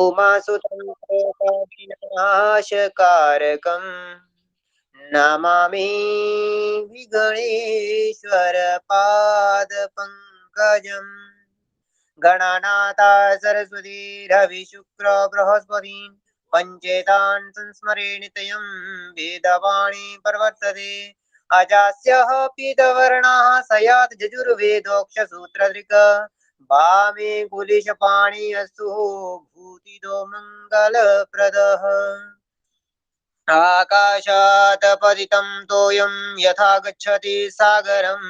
उमासुतं विनाशकारकम् नमामि विगणेश्वरपादपङ्कजम्। गणनाथा सरस्वती रवि शुक्र बृहस्पति पञ्चेतान् संस्मरे नित्यं वेदवाणी प्रवर्तते। अजास्यः पीतवर्णः सयात् यजुर्वेदोक्षसूत्रधृक् वामे कुलिशपाणि अस्तु भूतिदो मङ्गलप्रदः। आकाशात् पतितं तोयं यथा गच्छति सागरं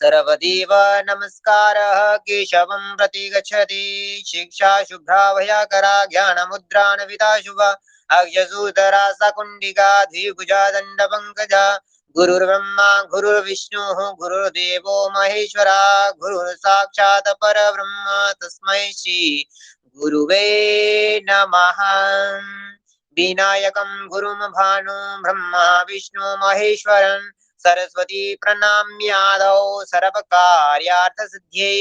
सर्वदेव नमस्कारः केशवं प्रति गच्छति। शिक्षा शुभ्रा भयाकरा ज्ञानमुद्रान्विता शुभा अक्षसूतरा सकुण्डिका द्विभुजा दण्डपङ्कजा। गुरुर्ब्रह्मा गुरुर्विष्णुः गुरुर्देवो महेश्वरा गुरुर्साक्षात् परब्रह्म तस्मै श्री गुरुवे नमः। विनायकं गुरुं भानु ब्रह्मा विष्णु महेश्वरन् सरस्वती प्रणम्यादौ सर्वकार्यार्थसिद्ध्यै।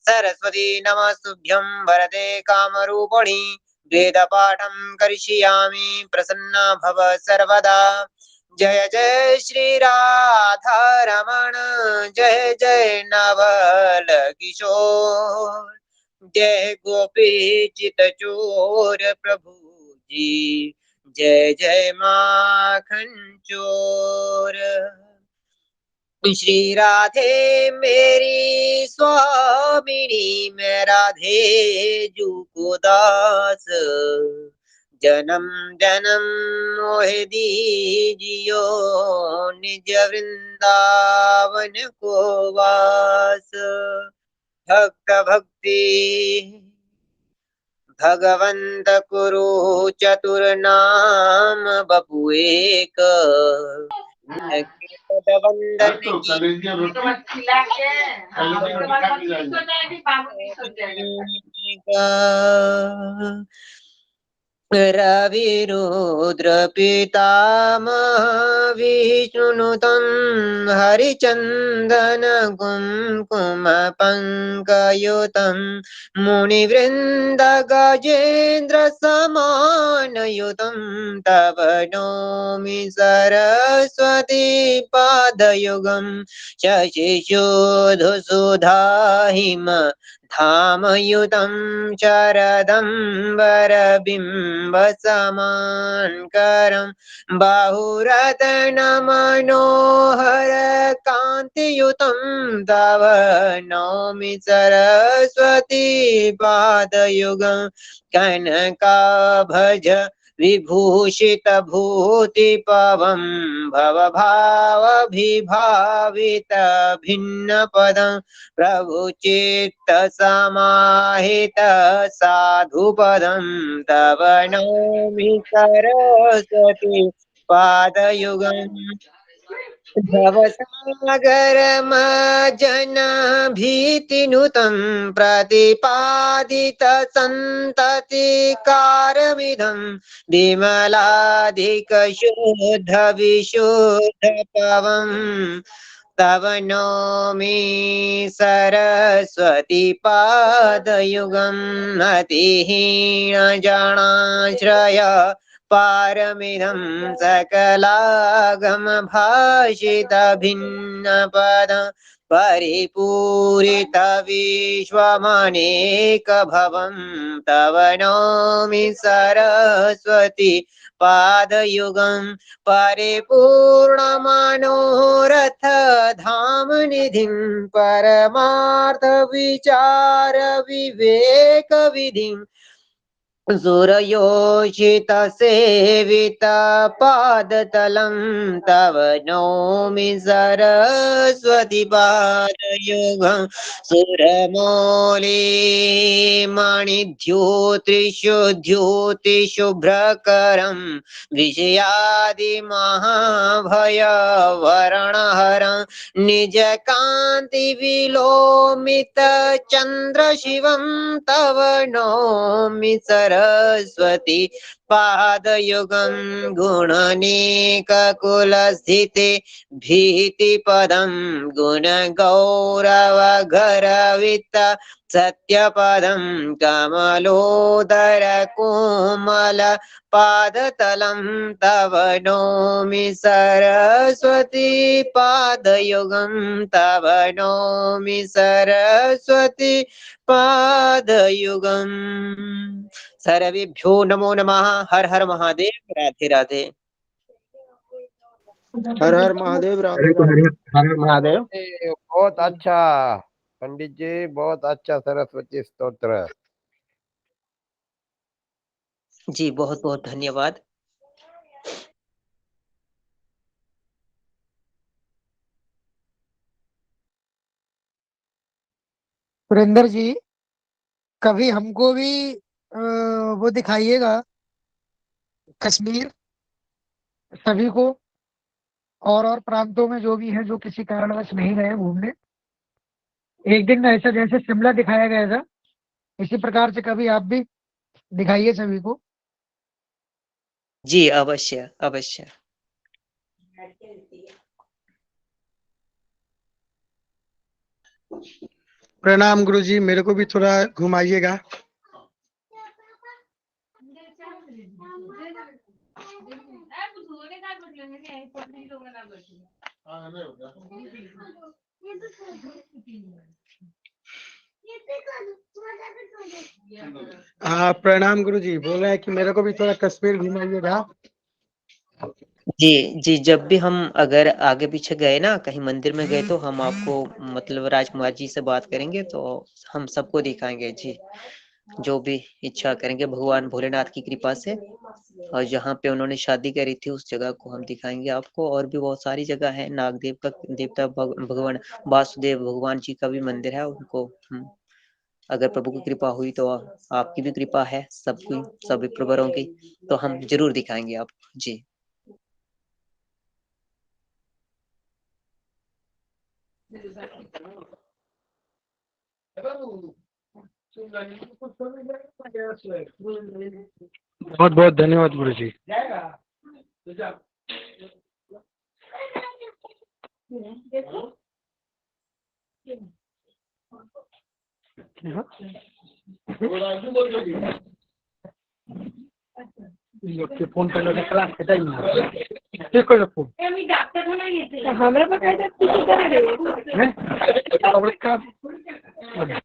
सरस्वती नमस्तुभ्यं वरदे कामरूपिणि वेदपाठं करिष्यामि प्रसन्ना भव सर्वदा। जय जय श्री राधा रमण जय जय नवल किशोर जय गोपी चित चोर प्रभु जी जय जय माखन चोर। श्री राधे मेरी स्वामिनी मैं राधे जू को दास जन्म जन्म मोहि दीजियो निज वृंदावन को वास। भक्त भक्ति भगवंत कुरु चतुर नाम बपु एक वंदन रविरुद्र पितामह विष्णुनुतं हरिचन्दन कुङ्कुम पङ्कयुतं मुनिवृन्द गजेन्द्र समानयुतं तव नौमि सरस्वती पादयुगं शशिशोधसुधाहिम धामयुतं शरदम्बरबिम्बसमान्करं बाहुरत्नमनोहर कान्तियुतं तव नौमि सरस्वती पादयुगं कनकाभज विभूषित भूतिपवं भवभावभिभावित भिन्नपदं प्रभु चित्त समाहित साधुपदं तव नौमि सरस्वती पादयुगम्। भवसागरमज्जन भीतिनुतं प्रतिपादित सन्ततिकारमिदं विमलाधिक शुद्ध विशुद्ध पवम् तव नौमि सरस्वती पादयुगम्। अतिहीन जनाश्रय पारमिदं सकलागम भाषित भिन्न पद परिपूरित विश्वमनेक भवं तव नौमि सरस्वती पादयुगं। परिपूर्ण मनोरथ धाम निधिं परमार्थ विचार विवेक विधिं सुरयोषित सेवित पादतलं तव नौमि सरस्वती पादयुगं। सुरमौली मणिद्योतिषु द्योतिशुभ्रकरं विजयादि महाभयवरणहरं निजकान्ति विलोमित चन्द्रशिवं तव नौमि सरस्वती सरस्वती पादयुगं गुणनीककुलस्थिते भीतिपदं गुणगौरवघरवित्त सत्यपदं कमलोदर कोमल पादतलं तव नौमि सरस्वती पादयुगं तव नौमि सरस्वती पादयुगम्। सर्वेभ्यो नमो नमः। हर हर महादेव। राधे राधे। हर हर महादेव। राधे राधे। हर हर महादेव। बहुत अच्छा पंडित जी, बहुत अच्छा सरस्वती स्तोत्र। जी बहुत बहुत धन्यवाद। सुरेंद्र जी, कभी हमको भी वो दिखाइएगा, कश्मीर सभी को, और प्रांतों में जो भी है, जो किसी कारणवश नहीं गए घूमने। एक दिन ऐसा जैसे शिमला दिखाया गया था, इसी प्रकार से कभी आप भी दिखाइए सभी को। जी अवश्य अवश्य। प्रणाम गुरुजी, मेरे को भी थोड़ा घुमाइएगा। हाँ प्रणाम गुरुजी, बोल रहे हैं कि मेरे को भी थोड़ा कश्मीर घुमाइएगा। जी जी, जब भी हम अगर आगे पीछे गए ना, कहीं मंदिर में गए, तो हम आपको मतलब राजकुमार जी से बात करेंगे, तो हम सबको दिखाएंगे जी, जो भी इच्छा करेंगे भगवान भोलेनाथ की कृपा से। और जहाँ पे उन्होंने शादी करी थी उस जगह को हम दिखाएंगे आपको। और भी बहुत सारी जगह है, नागदेव का देवता भगवान वासुदेव भगवान जी का भी मंदिर है, उनको अगर प्रभु की कृपा हुई तो आपकी भी कृपा है, सबकी सभी प्रवरों की, तो हम जरूर दिखाएंगे आपको जी। बहुत बहुत धन्यवाद गुरुजी। फोन पे क्लास फोन हमरा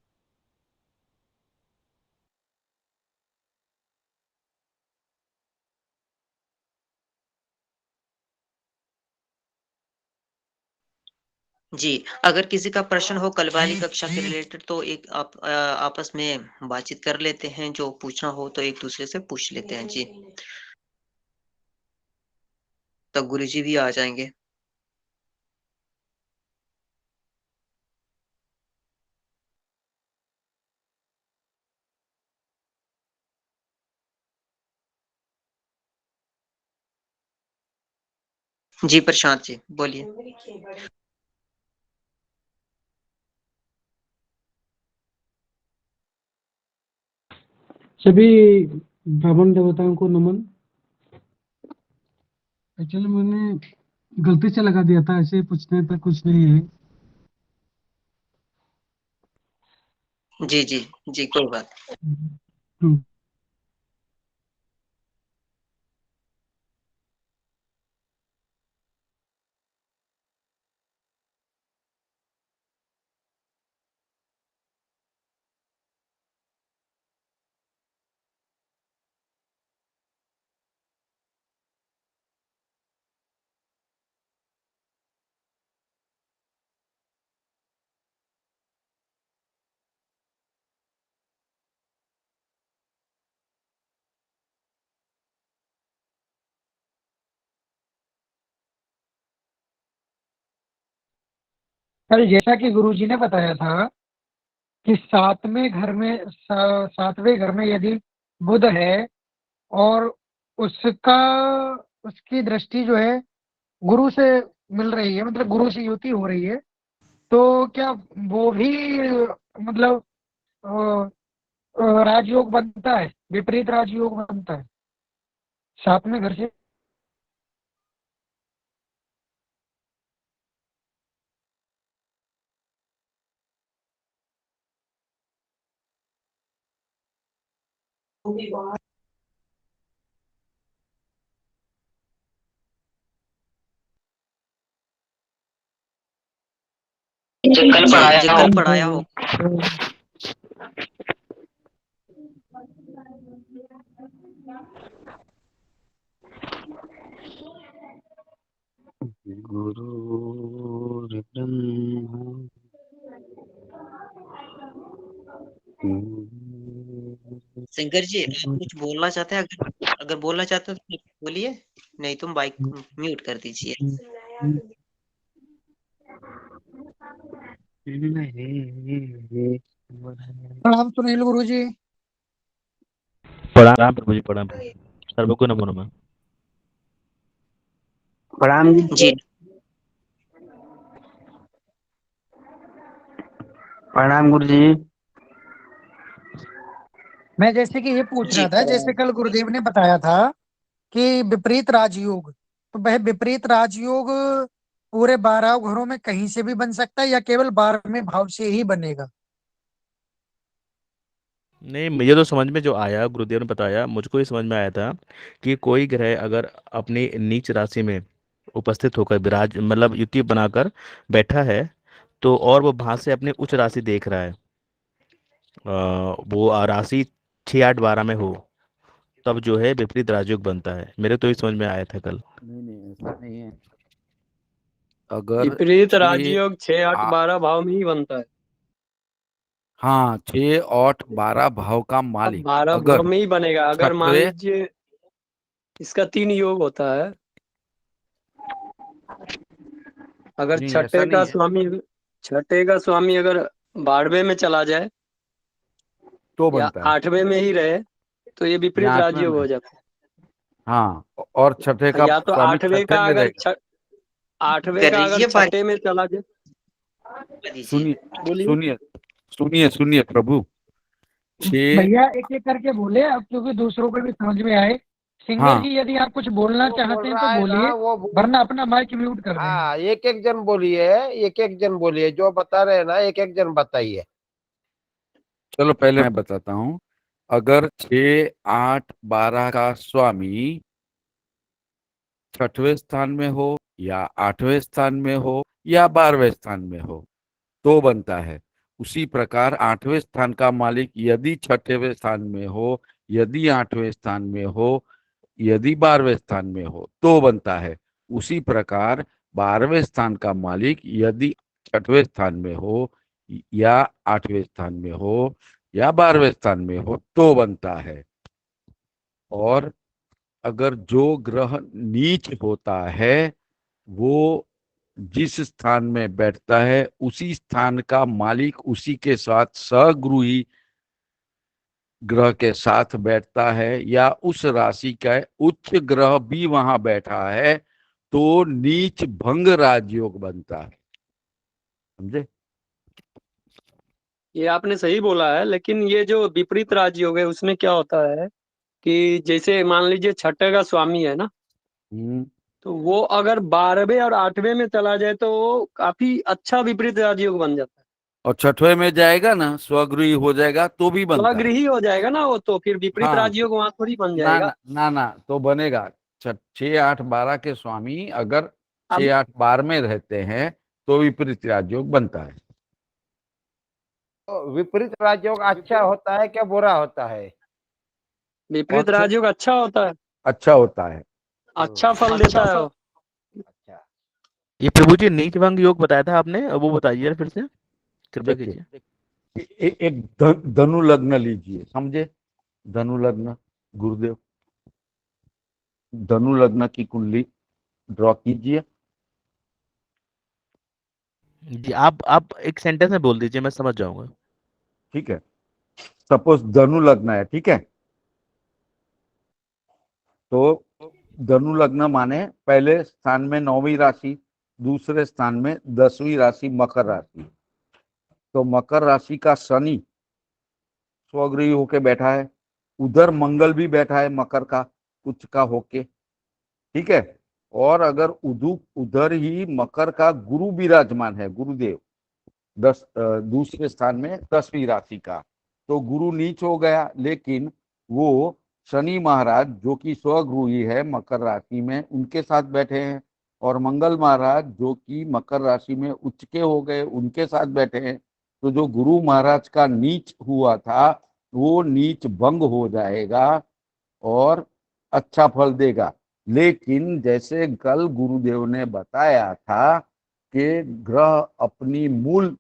जी, अगर किसी का प्रश्न हो कल वाली कक्षा के रिलेटेड, तो एक आप आपस में बातचीत कर लेते हैं, जो पूछना हो तो एक दूसरे से पूछ लेते हैं जी। तो गुरुजी भी आ जाएंगे। जी प्रशांत जी बोलिए। सभी ब्राह्मण देवताओं को नमन। एक्चुअली मैंने गलती से लगा दिया था, ऐसे पूछने पर कुछ नहीं है। जी जी जी कोई बात। कल जैसा कि गुरुजी ने बताया था कि सातवें घर में यदि बुध है और उसका उसकी दृष्टि जो है गुरु से मिल रही है, मतलब गुरु से युति हो रही है, तो क्या वो भी मतलब राजयोग बनता है विपरीत राजयोग बनता है, साथ में घर से जो कल पढ़ाया हो। गुरु शंकर जी, आप कुछ बोलना चाहते हैं? अगर बोलना चाहते हो तो बोलिए, नहीं तुम माइक म्यूट कर दीजिए। प्रणाम सुनील गुरु जी। प्रणाम प्रभु जी, प्रणाम। सर्वको नमो नमः। प्रणाम जी प्रणाम गुरु जी। मैं जैसे कि ये पूछ जी रहा था, जैसे कल गुरुदेव ने बताया था कि विपरीत राजयोग, तो वह विपरीत राजयोग पूरे 12 घरों में कहीं से भी बन सकता है या केवल 12वें भाव से ही बनेगा? नहीं, मुझे तो समझ में जो आया, गुरुदेव ने बताया, मुझको ये समझ में आया था कि कोई ग्रह अगर अपनी नीच राशि में उपस्थित होकर विराज मतलब युति बनाकर बैठा है, तो और वो वहां से अपनी उच्च राशि देख रहा है, वो राशि 6 8 12 में हो, तब जो है विपरीत राजयोग बनता है। मेरे तो ये समझ में आया था कल। नहीं नहीं, ऐसा नहीं है। अगर विपरीत 6 राजयोग 6 8 आ- 12 भाव में ही बनता है। हाँ, 6 8 12 भाव का अब मालिक 12 भाव अगर में ही बनेगा। अगर मान छठवे लीजिए इसका 3 योग होता है। अगर नहीं, ऐसा नहीं है छठे का स्वामी अगर 12वें में चला जाए तो या बनता है, 8वें में ही रहे तो ये या विपरीत 8वें राजयोग में। हो जाता हाँ, और छठे है। का या तो स्वामी 8वें छठे का में अगर रहेगा। 8वें कर का अगर लीजिए छठे में चला जाए। दीजिए। सुनिए बोलिए। सुनिए सुनिए सुनिए प्रभु। 6 भैया एक एक करके बोले, अब क्योंकि दूसरों को भी समझ में आए। सिंगर हाँ, जी यदि आप कुछ बोलना वो चाहते बोल हैं रहा तो है ना बोलिए, वो वरना अपना माइक म्यूट कर देंगे। हाँ, एक एक जन बोलिए, एक एक जन बोलिए, जो बता रहे हैं ना एक एक जन बताइए। चलो पहले मैं बताता हूँ। अगर 6 8 12 का स्वामी छठवें स्थान में हो या 8वें स्थान में हो या 12वें स्थान में हो तो बनता है। उसी प्रकार 8वें स्थान का मालिक यदि छठवें स्थान में हो, यदि 8वें स्थान में हो, यदि 12वें स्थान में हो तो बनता है। उसी प्रकार 12वें स्थान का मालिक यदि छठवें स्थान में हो या 8वें स्थान में हो या 12वें स्थान में हो तो बनता है। और अगर जो ग्रह नीच होता है वो जिस स्थान में बैठता है उसी स्थान का मालिक उसी के साथ सगृही ग्रह के साथ बैठता है या उस राशि का उच्च ग्रह भी वहां बैठा है तो नीच भंग राजयोग बनता है। समझे? ये आपने सही बोला है, लेकिन ये जो विपरीत राजयोग है उसमें क्या होता है कि जैसे मान लीजिए छठे का स्वामी है ना, हम्म। तो वो अगर 12वें और 8वें में चला जाए तो वो काफी अच्छा विपरीत राजयोग बन जाता है। और छठवें में जाएगा ना, स्वगृही हो जाएगा तो भी बनता है। स्वगृही हो जाएगा ना वो, तो फिर विपरीत हाँ, राजयोग वहां थोड़ी बन ना जाएगा। ना ना ना तो बनेगा। 6 8 12 के स्वामी अगर अब 6 8 12 में रहते हैं तो विपरीत राजयोग बनता है। तो विपरीत राजयोग अच्छा होता है क्या बुरा होता है? विपरीत कौन से? राजयोग अच्छा होता है, अच्छा होता है। अच्छा फल देता है वो। अच्छा, ये प्रभु जी नीच भंग योग बताया था आपने, अब वो बताइए फिर से, कृपया देखिए, कीजिए। एक धनु लग्न लीजिए, समझे? धनु लग्न, गुरुदेव धनु लग्न की कुंडली ड्रॉ कीजिए। जी, आप एक सेंटेंस में बोल दीजिए, मैं समझ जाऊंगा। ठीक है, सपोज धनु लग्न है, ठीक है? तो धनु लग्न माने पहले स्थान में 9वीं राशि, दूसरे स्थान में 10वीं राशि मकर राशि। तो मकर राशि का शनि स्वगृही होके बैठा है, उधर मंगल भी बैठा है मकर का उच्च का होके, ठीक है। और अगर उधर ही मकर का गुरु विराजमान है, गुरुदेव दूसरे स्थान में 10वीं राशि का, तो गुरु नीच हो गया, लेकिन वो शनि महाराज जो कि स्वगुरु ही है मकर राशि में, उनके साथ बैठे हैं। और मंगल महाराज जो कि मकर राशि में उच्च के हो गए, उनके साथ बैठे हैं। तो जो गुरु महाराज का नीच हुआ था वो नीच भंग हो जाएगा और अच्छा फल देगा। लेकिन जैसे कल गुरुदेव ने बताया था कि ग्रह अपनी मूल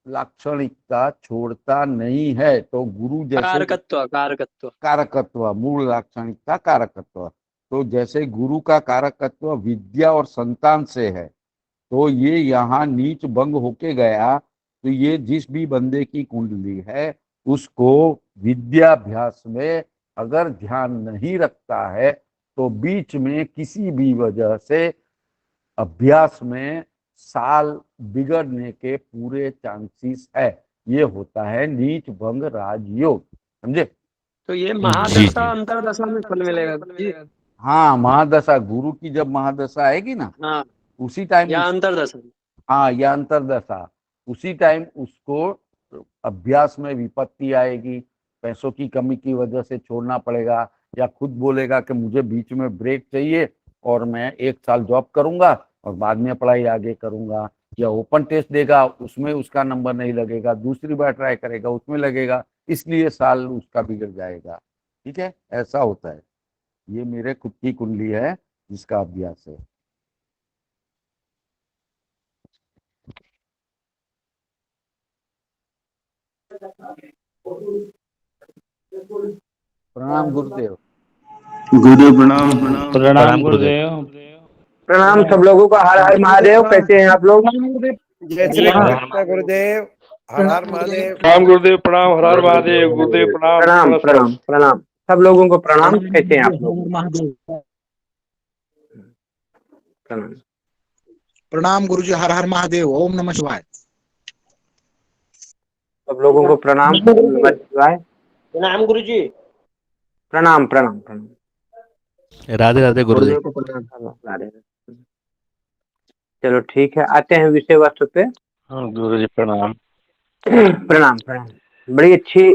लाक्षणिकता छोड़ता नहीं है, तो गुरु जैसे कारकत्व कारकत्व कारकत्व, मूल लाक्षणिकता कारकत्व, तो जैसे गुरु का कारकत्व विद्या और संतान से है, तो ये यहाँ नीच भंग होके गया। तो ये जिस भी बंदे की कुंडली है उसको विद्याभ्यास में अगर ध्यान नहीं रखता है तो बीच में किसी भी वजह से अभ्यास में साल बिगड़ने के पूरे चांसेस है। ये होता है नीच भंग राजयोग, समझे। तो ये जी महादशा जी अंतरदशा में फल मिलेगा जी। हाँ, महादशा, गुरु की जब महादशा आएगी ना हाँ, उसी टाइम या अंतरदशा। हाँ, या अंतरदशा, उसी टाइम उसको अभ्यास में विपत्ति आएगी, पैसों की कमी की वजह से छोड़ना पड़ेगा, या खुद बोलेगा कि मुझे बीच में ब्रेक चाहिए और मैं 1 साल जॉब करूंगा और बाद में पढ़ाई आगे करूंगा, या ओपन टेस्ट देगा उसमें उसका नंबर नहीं लगेगा, दूसरी बार ट्राई करेगा उसमें लगेगा, इसलिए साल उसका बिगड़ जाएगा। ठीक है, ऐसा होता है। ये मेरे खुद की कुंडली है जिसका अभ्यास है। प्रणाम गुरुदेव। गुरुदेव प्रणाम। प्रणाम गुरुदेव। प्रणाम सब लोगों का। हर हर महादेव। कैसे हैं आप लोग? जय श्री कृष्ण गुरुदेव। हर हर महादेव। प्रणाम गुरुदेव, प्रणाम। हर हर महादेव गुरुदेव, प्रणाम। प्रणाम नमस्कार। प्रणाम प्रणाम सब लोगों को प्रणाम। कैसे हैं आप लोग? प्रणाम। प्रणाम गुरुजी। हर हर महादेव। ओम नमः शिवाय। सब लोगों को प्रणाम। ओम नमः शिवाय। प्रणाम गुरुजी। प्रणाम प्रणाम प्रणाम। राधे राधे गुरुदेव। गुरुदेव को प्रणाम। राधे। चलो ठीक है, आते हैं विषय वस्तु पे। हाँ गुरुजी प्रणाम। प्रणाम प्रणाम। बड़ी अच्छी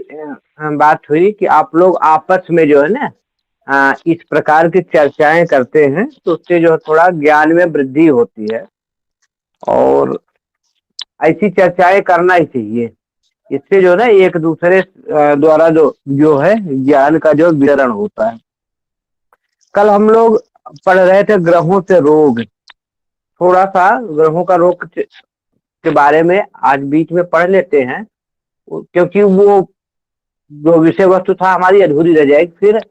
बात हुई कि आप लोग आपस में जो है ना इस प्रकार की चर्चाएं करते हैं, तो उससे जो है थोड़ा ज्ञान में वृद्धि होती है, और ऐसी चर्चाएं करना ही चाहिए। इससे जो है ना एक दूसरे द्वारा जो है ज्ञान का जो वितरण होता है। कल हम लोग पढ़ रहे थे ग्रहों से रोग, थोड़ा सा ग्रहों का रोग के बारे में आज बीच में पढ़ लेते हैं, क्योंकि वो जो विषय वस्तु था हमारी अधूरी रह जाएगी। फिर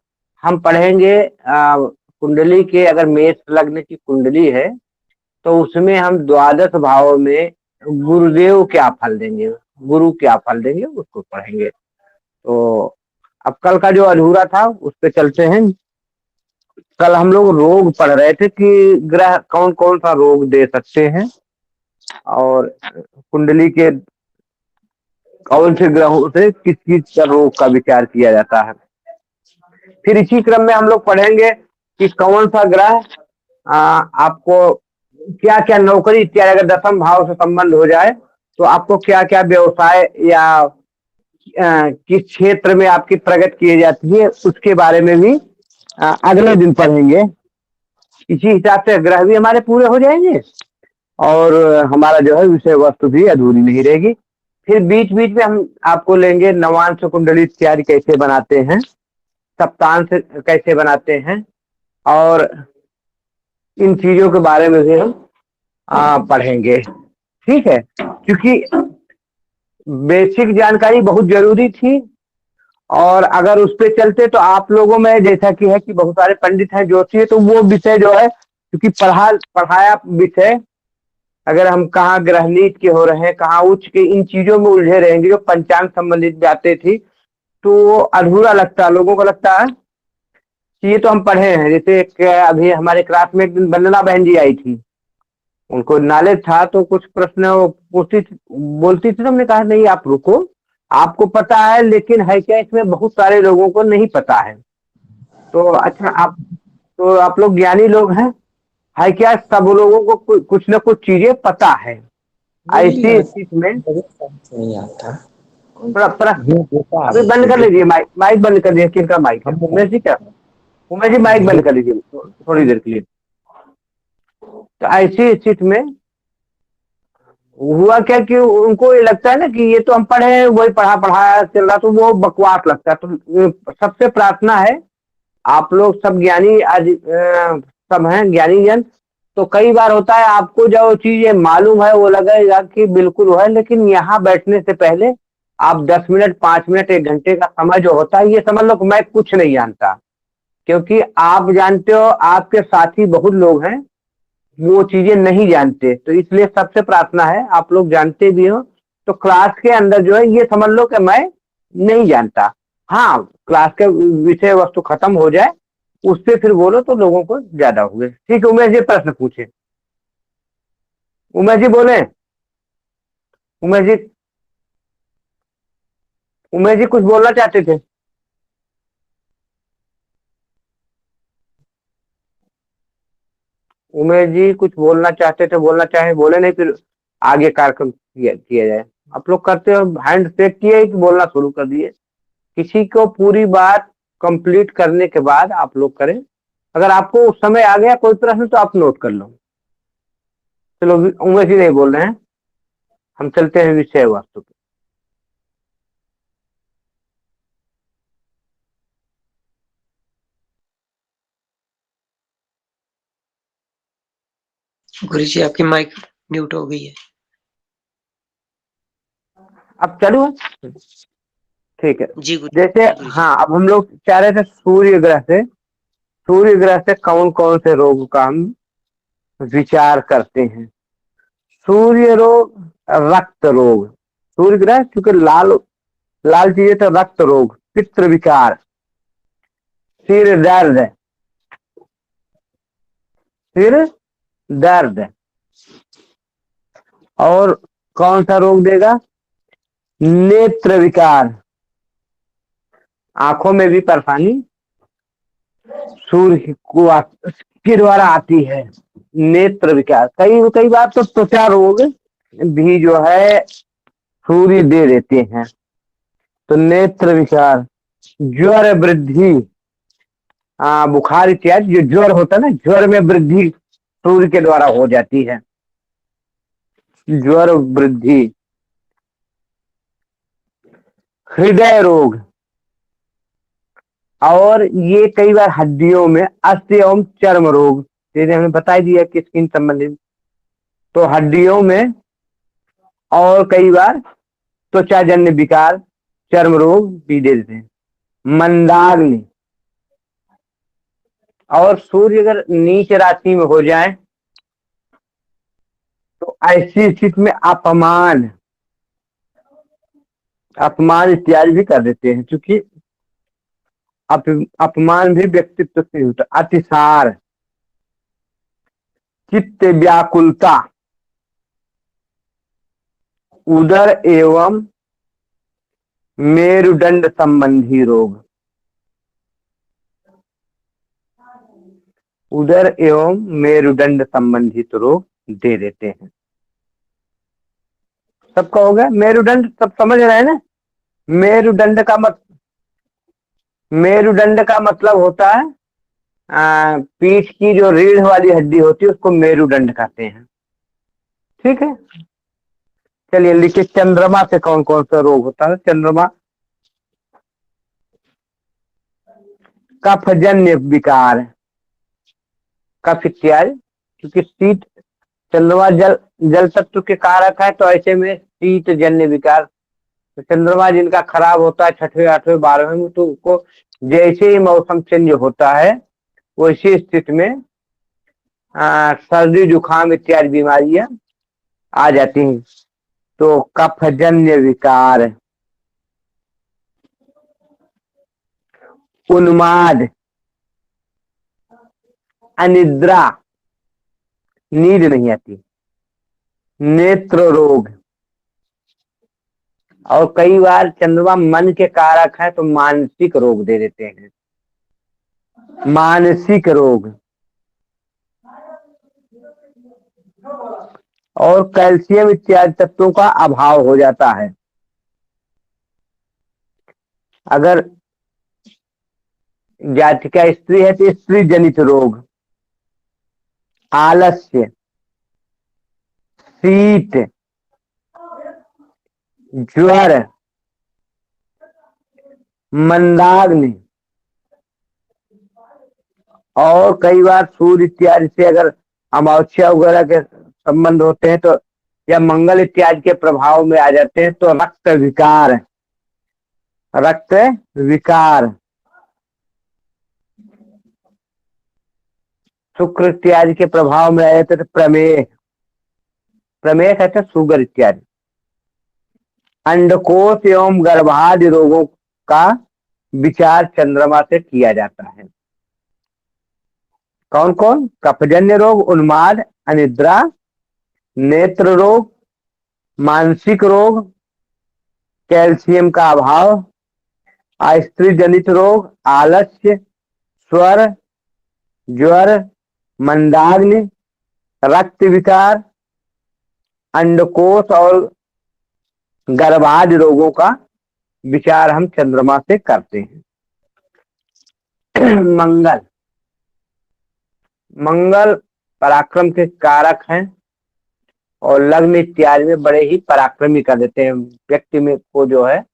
हम पढ़ेंगे कुंडली के, अगर मेष लग्न की कुंडली है तो उसमें हम द्वादश भाव में गुरुदेव क्या फल देंगे, गुरु क्या फल देंगे, उसको पढ़ेंगे। तो अब कल का जो अधूरा था उस पे चलते हैं। कल हम लोग रोग पढ़ रहे थे कि ग्रह कौन कौन सा रोग दे सकते हैं, और कुंडली के कौन से ग्रहों से किस चीज का रोग का विचार किया जाता है। फिर इसी क्रम में हम लोग पढ़ेंगे कि कौन सा ग्रह आपको क्या क्या नौकरी इत्यादि, अगर दसम भाव से संबंध हो जाए तो आपको क्या क्या व्यवसाय या किस क्षेत्र में आपकी प्रगति की जाती है, उसके बारे में भी अगले दिन पढ़ेंगे। इसी हिसाब से ग्रह भी हमारे पूरे हो जाएंगे और हमारा जो है विषय वस्तु भी अधूरी नहीं रहेगी। फिर बीच बीच में हम आपको लेंगे नवांश कुंडली इत्यादि कैसे बनाते हैं, सप्तांश कैसे बनाते हैं, और इन चीजों के बारे में भी हम पढ़ेंगे। ठीक है, क्योंकि बेसिक जानकारी बहुत जरूरी थी, और अगर उस पे चलते तो आप लोगों में जैसा कि है कि बहुत सारे पंडित हैं, ज्योतिषी है, तो वो विषय जो है क्योंकि पढ़ाया विषय, अगर हम कहाँ ग्रह नीच के हो रहे हैं, कहाँ उच्च के, इन चीजों में उलझे रहेंगे जो पंचांग संबंधित बातें थी, तो अधूरा लगता है। लोगों को लगता है कि ये तो हम पढ़े हैं। जैसे अभी हमारे क्लास में एक दिन वंदना बहन जी आई थी, उनको नॉलेज था तो कुछ प्रश्न पूछती बोलती थी, तो हमने कहा नहीं आप रुको, आपको पता है, लेकिन है क्या, इसमें बहुत सारे लोगों को नहीं पता है। तो अच्छा, आप लोग ज्ञानी लोग हैं, है क्या, सब लोगों को कुछ न कुछ चीजें पता है। ऐसी स्थिति में नहीं आता। अभी बंद कर लीजिए माइक, माइक बंद कर दीजिए। किनका माइक है? उमेश जी क्या? उमेश जी माइक बंद कर लीजिए थोड़ी देर के लिए। तो ऐसी स्थिति में हुआ क्या कि उनको ये लगता है ना कि ये तो हम पढ़े हैं, वही पढ़ा पढ़ाया चल रहा, तो वो बकवास लगता है। तो सबसे प्रार्थना है, आप लोग सब ज्ञानी आज सब हैं ज्ञानी जन। तो कई बार होता है आपको जो चीज मालूम है वो लगेगा कि बिल्कुल वो है, लेकिन यहाँ बैठने से पहले आप 10 मिनट 5 मिनट 1 घंटे का समय जो होता है, ये समझ लो कि मैं कुछ नहीं जानता, क्योंकि आप जानते हो आपके साथी बहुत लोग हैं वो चीजें नहीं जानते। तो इसलिए सबसे प्रार्थना है, आप लोग जानते भी हो तो क्लास के अंदर जो है ये समझ लो कि मैं नहीं जानता। हाँ, क्लास के विषय वस्तु खत्म हो जाए उससे फिर बोलो तो लोगों को ज्यादा हुए। ठीक है, उमेश जी प्रश्न पूछे। उमेश जी बोले। उमेश जी, उमेश जी कुछ बोलना चाहते थे? उमेश जी कुछ बोलना चाहते थे, बोलना चाहे बोले, नहीं फिर आगे कार्यक्रम किया जाए। आप लोग करते हो, हैंड शेक किए कि बोलना शुरू कर दिए? किसी को पूरी बात कंप्लीट करने के बाद आप लोग करें। अगर आपको उस समय आ गया कोई प्रश्न तो आप नोट कर लो। चलो, उमेश जी नहीं बोल रहे हैं, हम चलते हैं विषय वस्तु पे। गुरु जी आपकी माइक म्यूट हो गई है। अब चलो, ठीक है जी गुरु जैसे, जी। हाँ, अब हम लोग चाह रहे थे सूर्य ग्रह से कौन कौन से रोग का हम विचार करते हैं। सूर्य रोग, रक्त रोग, सूर्य ग्रह क्योंकि लाल लाल चीजें, तो रक्त रोग, पित्त विकार, सिर दर्द, सिर दर्द, और कौन सा रोग देगा? नेत्र विकार, आंखों में भी परेशानी सूर्य के द्वारा आती है। नेत्र विकार, कई कई बार तो त्वचा रोग भी जो है सूर्य दे देते हैं। तो नेत्र विकार, ज्वर वृद्धि, बुखार इत्यादि जो ज्वर होता है ना, ज्वर में वृद्धि सूर्य के द्वारा हो जाती है, ज्वर वृद्धि। हृदय रोग, और ये कई बार हड्डियों में अस्थि एवं चर्म रोग, जैसे हमने बता दिया कि स्किन संबंधित, तो हड्डियों में, और कई बार त्वचाजन्य विकार, चर्म रोग भी दे देते हैं। मंदाग्नि, और सूर्य अगर नीच राशि में हो जाए तो ऐसी स्थिति में अपमान इत्यादि भी कर देते हैं, क्योंकि अपमान भी व्यक्तित्व से होता। अतिसार, चित्त व्याकुलता, उदर एवं मेरुदंड संबंधी रोग, उदर एवं मेरुदंड संबंधित रोग दे देते हैं। सबका हो गया? मेरुदंड सब समझ रहे हैं ना? मेरुदंड का मतलब होता है पीठ की जो रीढ़ वाली हड्डी होती है उसको मेरुदंड कहते हैं। ठीक है, चलिए लिखिए, चंद्रमा से कौन कौन सा रोग होता है? चंद्रमा, कफजन्य विकार, कफ इत्यादि, क्योंकि शीत, चंद्रमा जल तत्व के कारक है, तो ऐसे में शीत जन्य विकार। तो चंद्रमा जिनका खराब होता है 6वें 8वें 12वें में, तो उसको जैसे ही मौसम चेंज होता है वैसी स्थिति में सर्दी जुकाम इत्यादि बीमारियां आ जाती हैं। तो कफजन्य विकार, उन्माद, अनिद्रा, नींद नहीं आती, नेत्र रोग, और कई बार चंद्रमा मन के कारक है तो मानसिक रोग दे देते हैं, मानसिक रोग। और कैल्शियम इत्यादि तत्वों का अभाव हो जाता है। अगर जातिका स्त्री है तो स्त्री जनित रोग, आलस्य, शीत, ज्वर, मंदाग्नि, और कई बार सूर्य इत्यादि से अगर अमावस्या वगैरह के संबंध होते हैं तो, या मंगल इत्यादि के प्रभाव में आ जाते हैं तो रक्त विकार, रक्त विकार, शुक्र इत्यादि के प्रभाव में आ जाते हैं तो प्रमेह, प्रमेह कहते हैं शुगर इत्यादि। अंडकोश एवं गर्भादि रोगों का विचार चंद्रमा से किया जाता है। कौन कौन? कफजन्य रोग, उन्माद, अनिद्रा, नेत्र रोग, मानसिक रोग, कैल्शियम का अभाव, स्त्री जनित रोग, आलस्य, स्वर, ज्वर, मंदाग्नि, रक्त विकार, अंडकोश और गर्भादि रोगों का विचार हम चंद्रमा से करते हैं। मंगल, मंगल पराक्रम के कारक हैं और लग्न इत्यादि में बड़े ही पराक्रमी कर देते हैं। व्यक्ति में को जो है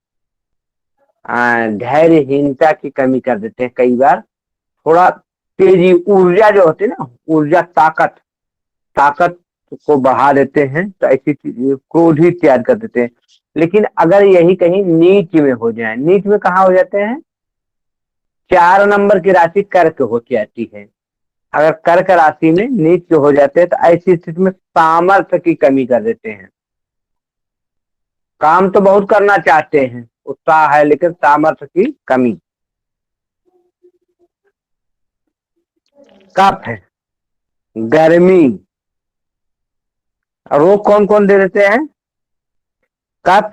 धैर्यहीनता की कमी कर देते हैं। कई बार थोड़ा तेजी, ऊर्जा जो होती है ना, ऊर्जा, ताकत, ताकत को बढ़ा देते हैं, तो ऐसी क्रोध इत्यादि कर देते हैं। लेकिन अगर यही कहीं नीच में हो जाए, नीच में कहाँ हो जाते हैं? 4 नंबर की राशि कर्क हो जाती है। अगर कर्क राशि में नीच हो जाते हैं तो ऐसी स्थिति में सामर्थ्य की कमी कर देते हैं। काम तो बहुत करना चाहते हैं, उत्साह है, लेकिन सामर्थ्य की कमी। कफ है, गर्मी, रोग कौन कौन दे देते हैं? कफ,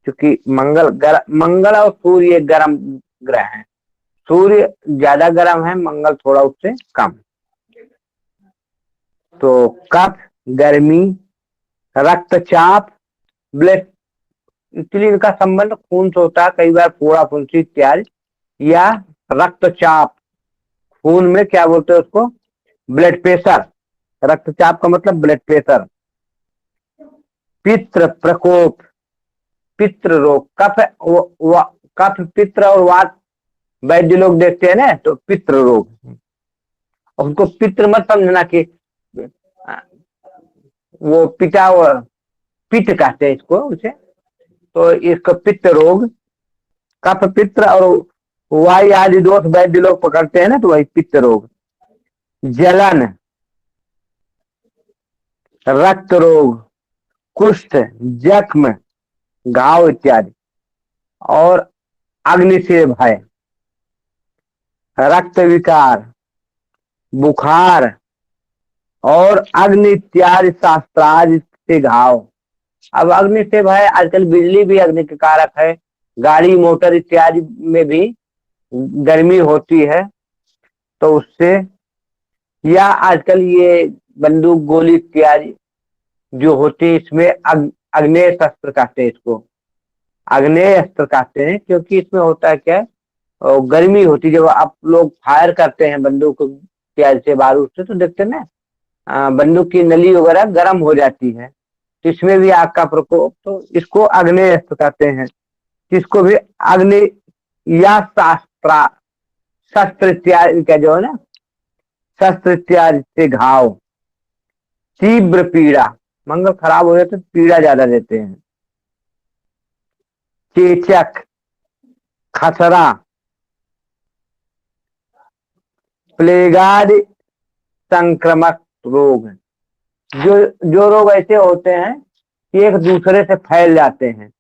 क्योंकि मंगल और सूर्य गर्म ग्रह हैं। सूर्य ज्यादा गर्म है, मंगल थोड़ा उससे कम। तो कफ, गर्मी, रक्तचाप, ब्लड, इसलिए इनका संबंध खून से होता है। कई बार फोड़ा फुंसी इत्यादि, या रक्तचाप, खून में क्या बोलते हैं उसको? Blood pressure. रक्तचाप का मतलब ब्लड प्रेशर। पित्र प्रकोप, पित्र रोग, कफ, कफ, पित्र और वात वैद्य लोग देखते हैं ना, तो पित्र रोग। उनको पित्र मत समझना कि वो पिता, पित्त कहते हैं इसको, उसे, तो इसको पित्त रोग, कफ, पित्र और वायु आदि दोष वैद्य लोग पकड़ते हैं ना, तो वही पित्त रोग। जलन, रक्त रोग, कुष्ठ, जख्म, घाव इत्यादि, और अग्नि से भय, रक्त विकार, बुखार, और अग्नि इत्यादि शास्त्रादि से घाव। अब अग्नि से भय, आजकल बिजली भी अग्नि के कारक है, गाड़ी मोटर इत्यादि में भी गर्मी होती है तो उससे, या आजकल ये बंदूक गोली इत्यादि जो होती है, इसमें अग्नेय शस्त्र कहते हैं इसको, अग्नेय अस्त्र कहते हैं। क्योंकि इसमें होता है क्या, गर्मी होती है। जब आप लोग फायर करते हैं बंदूक इत्यादि से, बारूद से, तो देखते हैं ना बंदूक की नली वगैरह गर्म हो जाती है, तो इसमें भी आग का प्रकोप, तो इसको अग्नेय अस्त्र कहते हैं। इसको भी अग्नि या शस्त्र इत्यादि का जो है ना, शस्त्र इत्यादि से घाव। तीव्र पीड़ा, मंगल खराब हो जाते तो पीड़ा ज्यादा देते हैं। चेचक, खसरा, प्लेग आदि संक्रमक रोग। जो रोग ऐसे होते हैं कि एक दूसरे से फैल जाते हैं,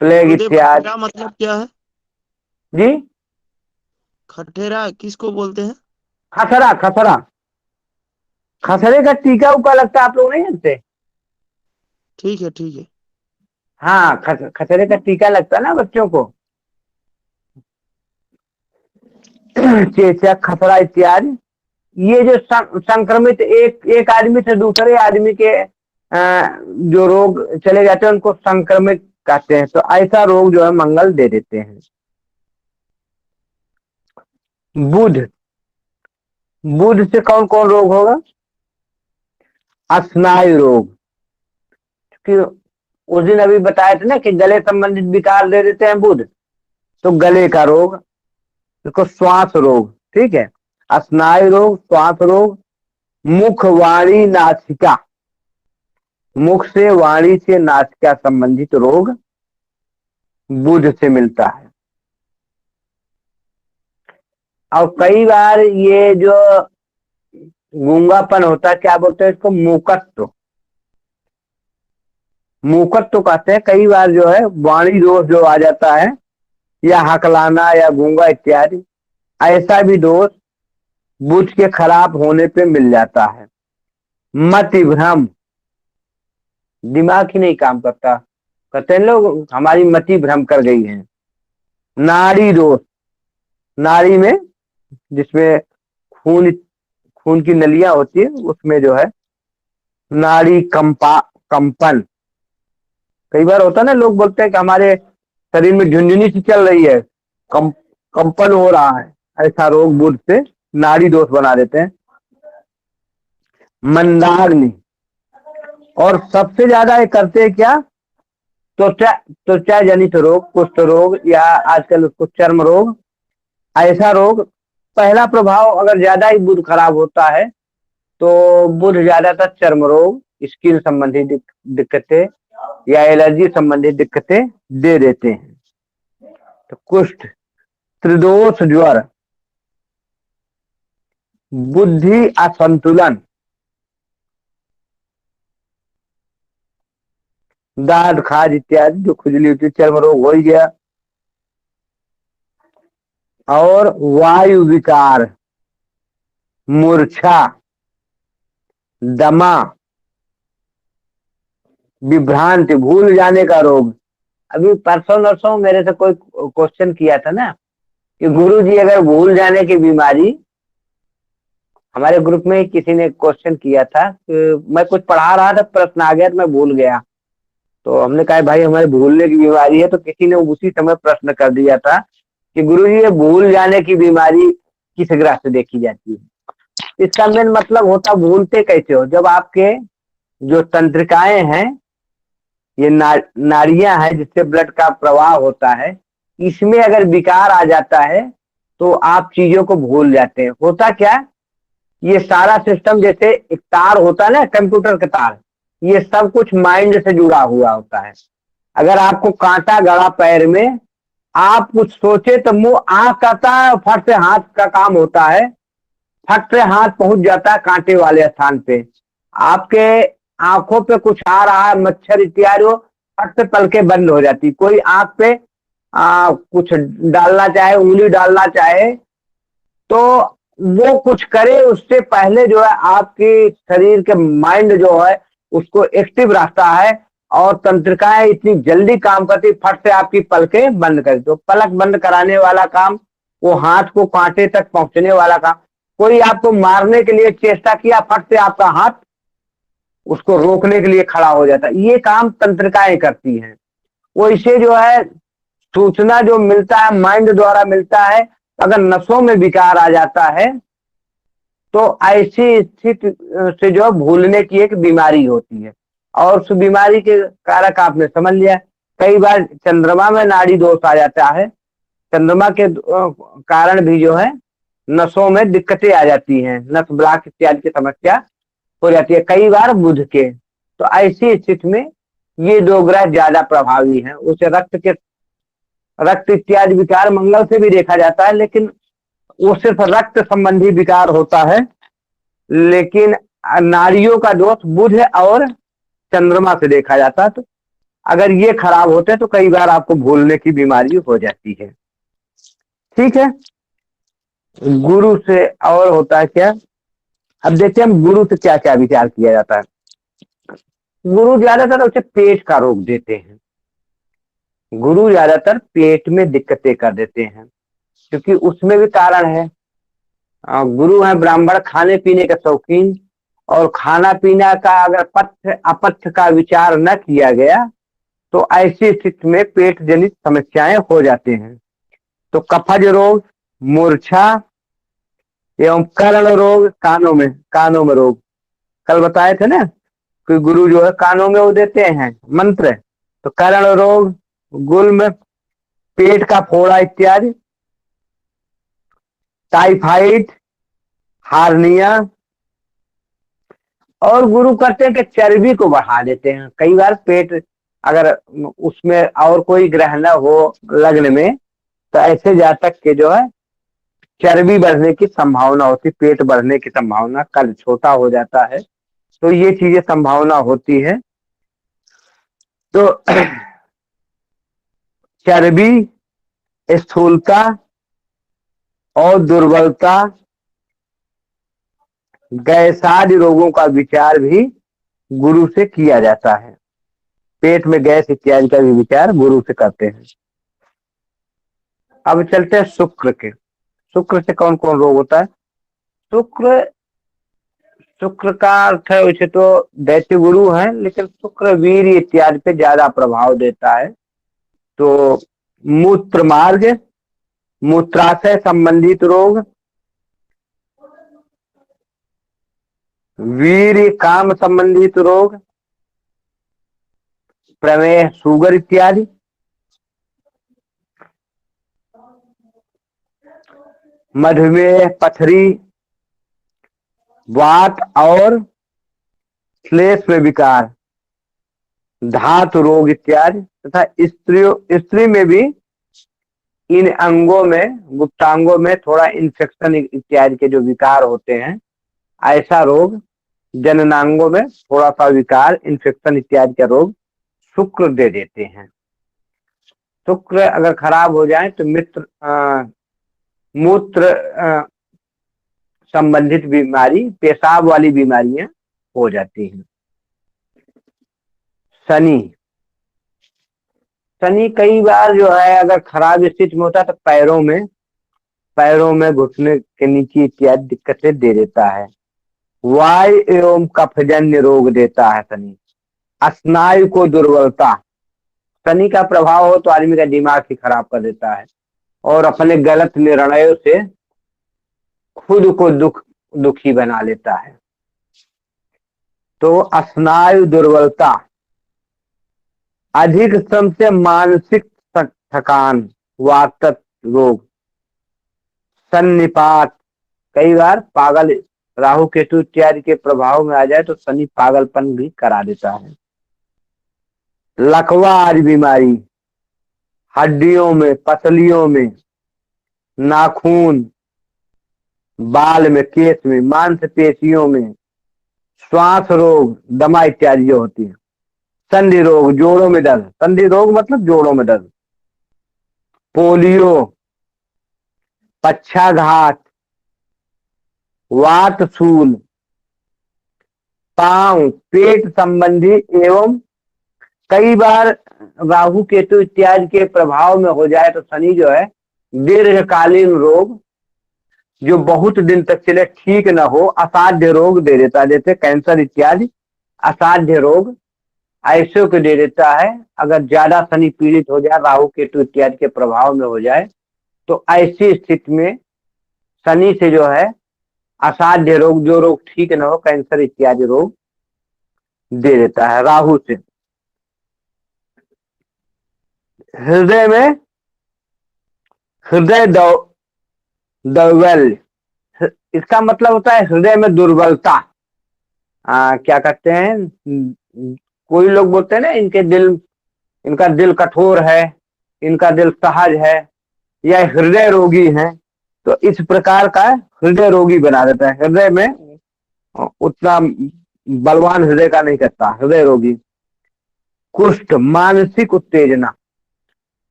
प्लेग इत्यादि। खटेरा मतलब क्या है जी? खटेरा किसको बोलते हैं? खसरा, खसरा, खसरे का टीका उका लगता है, आप लोग नहीं जानते? ठीक है, ठीक है। हाँ, खसरे का टीका लगता है ना बच्चों को, चेचक, खसरा इत्यादि। ये जो संक्रमित एक एक आदमी से दूसरे आदमी के जो रोग चले जाते हैं उनको संक्रमित कहते हैं। तो ऐसा रोग जो है मंगल दे देते हैं। बुध, बुध से कौन कौन रोग होगा? स्नायु रोग, क्योंकि उस दिन अभी बताए थे ना कि गले संबंधित विकार दे देते हैं बुध, तो गले का रोग, इसको श्वास रोग, ठीक है। स्नायु रोग, श्वास रोग, मुख, वाणी, नासिका, मुख से, वाणी से, नासिका संबंधित रोग बुध से मिलता है। और कई बार ये जो गूंगापन होता है, क्या बोलते हैं इसको? मूकत्व, मूकत्व कहते हैं। कई बार जो है वाणी दोष जो आ जाता है, या हकलाना या गूंगा इत्यादि, ऐसा भी दोष बुध के खराब होने पे मिल जाता है। मति भ्रम, दिमाग ही नहीं काम करता, कहते हैं लोग हमारी मति भ्रम कर गई है। नाड़ी दोष, नाड़ी में जिसमें खून की नलियां होती है, उसमें जो है नाड़ी कंपन, कई बार होता है ना, लोग बोलते हैं कि हमारे शरीर में झुंझुनी सी चल रही है, कंपन हो रहा है, ऐसा रोग बुध से नाड़ी दोष बना देते हैं। मंदाग्नि, और सबसे ज्यादा ये करते हैं क्या? त्वचा जनित रोग, कुष्ठ रोग, या आजकल उसको चर्म रोग, ऐसा रोग। पहला प्रभाव अगर ज्यादा ही बुध खराब होता है तो बुध ज्यादातर चर्म रोग, स्किन संबंधी दिक्कतें या एलर्जी संबंधी दिक्कतें दे देते हैं। तो कुष्ठ, त्रिदोष ज्वर, बुद्धि असंतुलन, दाद खाज इत्यादि, जो खुजली होती, चर्म रोग हो ही गया। और वायु विकार, मूर्छा, दमा, विभ्रांति, भूल जाने का रोग। अभी परसों नरसों मेरे से कोई क्वेश्चन किया था ना कि गुरुजी अगर भूल जाने की बीमारी, हमारे ग्रुप में किसी ने क्वेश्चन किया था कि मैं कुछ पढ़ा रहा था, प्रश्न आ गया तो मैं भूल गया। तो हमने कहा भाई हमारे भूलने की बीमारी है, तो किसी ने उसी समय प्रश्न कर दिया था कि गुरुजी ये भूल जाने की बीमारी किस ग्रह से देखी जाती है? इसका मेन मतलब होता भूलते कैसे हो? जब आपके जो तंत्रिकाएं हैं, ये नाड़ियां हैं जिससे ब्लड का प्रवाह होता है, इसमें अगर विकार आ जाता है तो आप चीजों को भूल जाते हैं। होता क्या, ये सारा सिस्टम जैसे एक तार होता है ना, कंप्यूटर का तार, ये सब कुछ माइंड से जुड़ा हुआ होता है। अगर आपको कांटा गड़ा पैर में, आप कुछ सोचे तो मुंह आंख करता है, फट से हाथ का काम होता है, फट से हाथ पहुंच जाता है कांटे वाले स्थान पे। आपके आंखों पे कुछ आ रहा है, मच्छर इत्यादि, हो फट से पलकें बंद हो जाती। कोई आंख पे कुछ डालना चाहे, उंगली डालना चाहे, तो वो कुछ करे उससे पहले जो है आपके शरीर के माइंड जो है उसको एक्टिव रहता है, और तंत्रिकाएं इतनी जल्दी काम करती, फट से आपकी पलकें बंद कर दो। पलक बंद कराने वाला काम, वो हाथ को कांटे तक पहुंचने वाला काम। कोई आपको मारने के लिए चेष्टा किया, फट से आपका हाथ उसको रोकने के लिए खड़ा हो जाता है। ये काम तंत्रिकाएं करती हैं। वो इसे जो है सूचना जो मिलता है माइंड द्वारा मिलता है। अगर नसों में विकार आ जाता है तो ऐसी स्थिति से जो भूलने की एक बीमारी होती है, और उस बीमारी के कारक आपने समझ लिया। कई बार चंद्रमा में नाड़ी दोष आ जाता है, चंद्रमा के कारण भी जो है नसों में दिक्कतें आ जाती हैं, नस ब्लॉक इत्यादि की समस्या हो जाती है, कई बार बुध के। तो ऐसी स्थिति में ये दो ग्रह ज्यादा प्रभावी हैं। उस रक्त इत्यादि विकार मंगल से भी देखा जाता है, लेकिन वो सिर्फ रक्त संबंधी विकार होता है, लेकिन नाड़ियों का दोष बुध और चंद्रमा से देखा जाता है। तो अगर ये खराब होते हैं तो कई बार आपको भूलने की बीमारी हो जाती है। ठीक है, गुरु से और होता है क्या? अब देखते हैं हम गुरु से क्या क्या विचार किया जाता है। गुरु ज्यादातर उसे पेट का रोग देते हैं। गुरु ज्यादातर पेट में दिक्कतें कर देते हैं, क्योंकि उसमें भी कारण है। गुरु है ब्राह्मण, खाने पीने के शौकीन, और खाना पीना का अगर पथ्य अपथ्य का विचार न किया गया तो ऐसी स्थिति में पेट जनित समस्याएं हो जाते हैं। तो कफज रोग, मूर्छा एवं कर्ण रोग, कानों में रोग, कल बताए थे ना कि गुरु जो है कानों में वो देते हैं मंत्र। तो कर्ण रोग, गुल्म, पेट का फोड़ा इत्यादि, टाइफाइड, हार्निया, और गुरु करते हैं कि चर्बी को बढ़ा देते हैं। कई बार पेट अगर उसमें और कोई ग्रह न हो लग्न में, तो ऐसे जातक के जो है चर्बी बढ़ने की संभावना होती, पेट बढ़ने की संभावना, कद छोटा हो जाता है, तो ये चीजें संभावना होती है। तो चर्बी, स्थूलता और दुर्बलता, गैसादि रोगों का विचार भी गुरु से किया जाता है। पेट में गैस इत्यादि का भी विचार गुरु से करते हैं। अब चलते हैं शुक्र के। शुक्र से कौन कौन रोग होता है? शुक्र का अर्थ है वैसे तो दैत्य गुरु है, लेकिन शुक्र वीर इत्यादि पे ज्यादा प्रभाव देता है। तो मूत्र मार्ग, मूत्राशय संबंधित रोग, वीर्य काम संबंधित रोग, प्रमेह, शुगर इत्यादि, मधुमेह, पथरी, वात और श्लेष में विकार, धातु रोग इत्यादि, तथा स्त्री में भी इन अंगों में, गुप्तांगों में थोड़ा इन्फेक्शन इत्यादि के जो विकार होते हैं, ऐसा रोग, जननांगों में थोड़ा सा विकार, इन्फेक्शन इत्यादि का रोग शुक्र दे देते हैं। शुक्र अगर खराब हो जाए तो मूत्र संबंधित बीमारी, पेशाब वाली बीमारियां हो जाती हैं। शनि कई बार जो है अगर खराब स्थिति में होता है तो पैरों में घुटने के नीचे इत्यादि दिक्कतें दे देता है। वायु एवं कफजन्य रोग देता है शनि। स्नायु को दुर्बलता, शनि का प्रभाव हो तो आदमी का दिमाग ही खराब कर देता है और अपने गलत निर्णयों से खुद को दुखी बना लेता है। तो स्नायु दुर्बलता, अधिक श्रम से मानसिक थकान, वातज रोग, सन्निपात, कई बार पागल, राहु केतु इत्यादि के प्रभाव में आ जाए तो शनि पागलपन भी करा देता है। लकवा आदि बीमारी, हड्डियों में, पसलियों में, नाखून, बाल में, केस में, मांसपेशियों में, श्वास रोग, दमा इत्यादि जो होती है। संधि रोग, जोड़ों में दर्द, संधि रोग मतलब जोड़ों में दर्द, पोलियो, पक्षाघात, वातशूल, पांव, पेट संबंधी एवं कई बार राहु केतु इत्यादि के प्रभाव में हो जाए तो शनि जो है दीर्घकालीन रोग जो बहुत दिन तक चले, ठीक न हो, असाध्य रोग दे देता है। जैसे कैंसर इत्यादि असाध्य रोग ऐसे को दे देता है। अगर ज्यादा शनि पीड़ित हो जाए, राहु केतु इत्यादि के प्रभाव में हो जाए, तो ऐसी स्थिति में शनि से जो है असाध्य रोग, जो रोग ठीक न हो, कैंसर इत्यादि रोग दे देता है राहु से। हृदय में हृदय दौर्बल्य, इसका मतलब होता है हृदय में दुर्बलता। क्या कहते हैं, कोई लोग बोलते हैं ना इनका दिल कठोर है, इनका दिल सहज है, या हृदय रोगी है। तो इस प्रकार का हृदय रोगी बना देता है। हृदय में उतना बलवान हृदय का नहीं करता, हृदय रोगी। कुष्ठ, मानसिक उत्तेजना,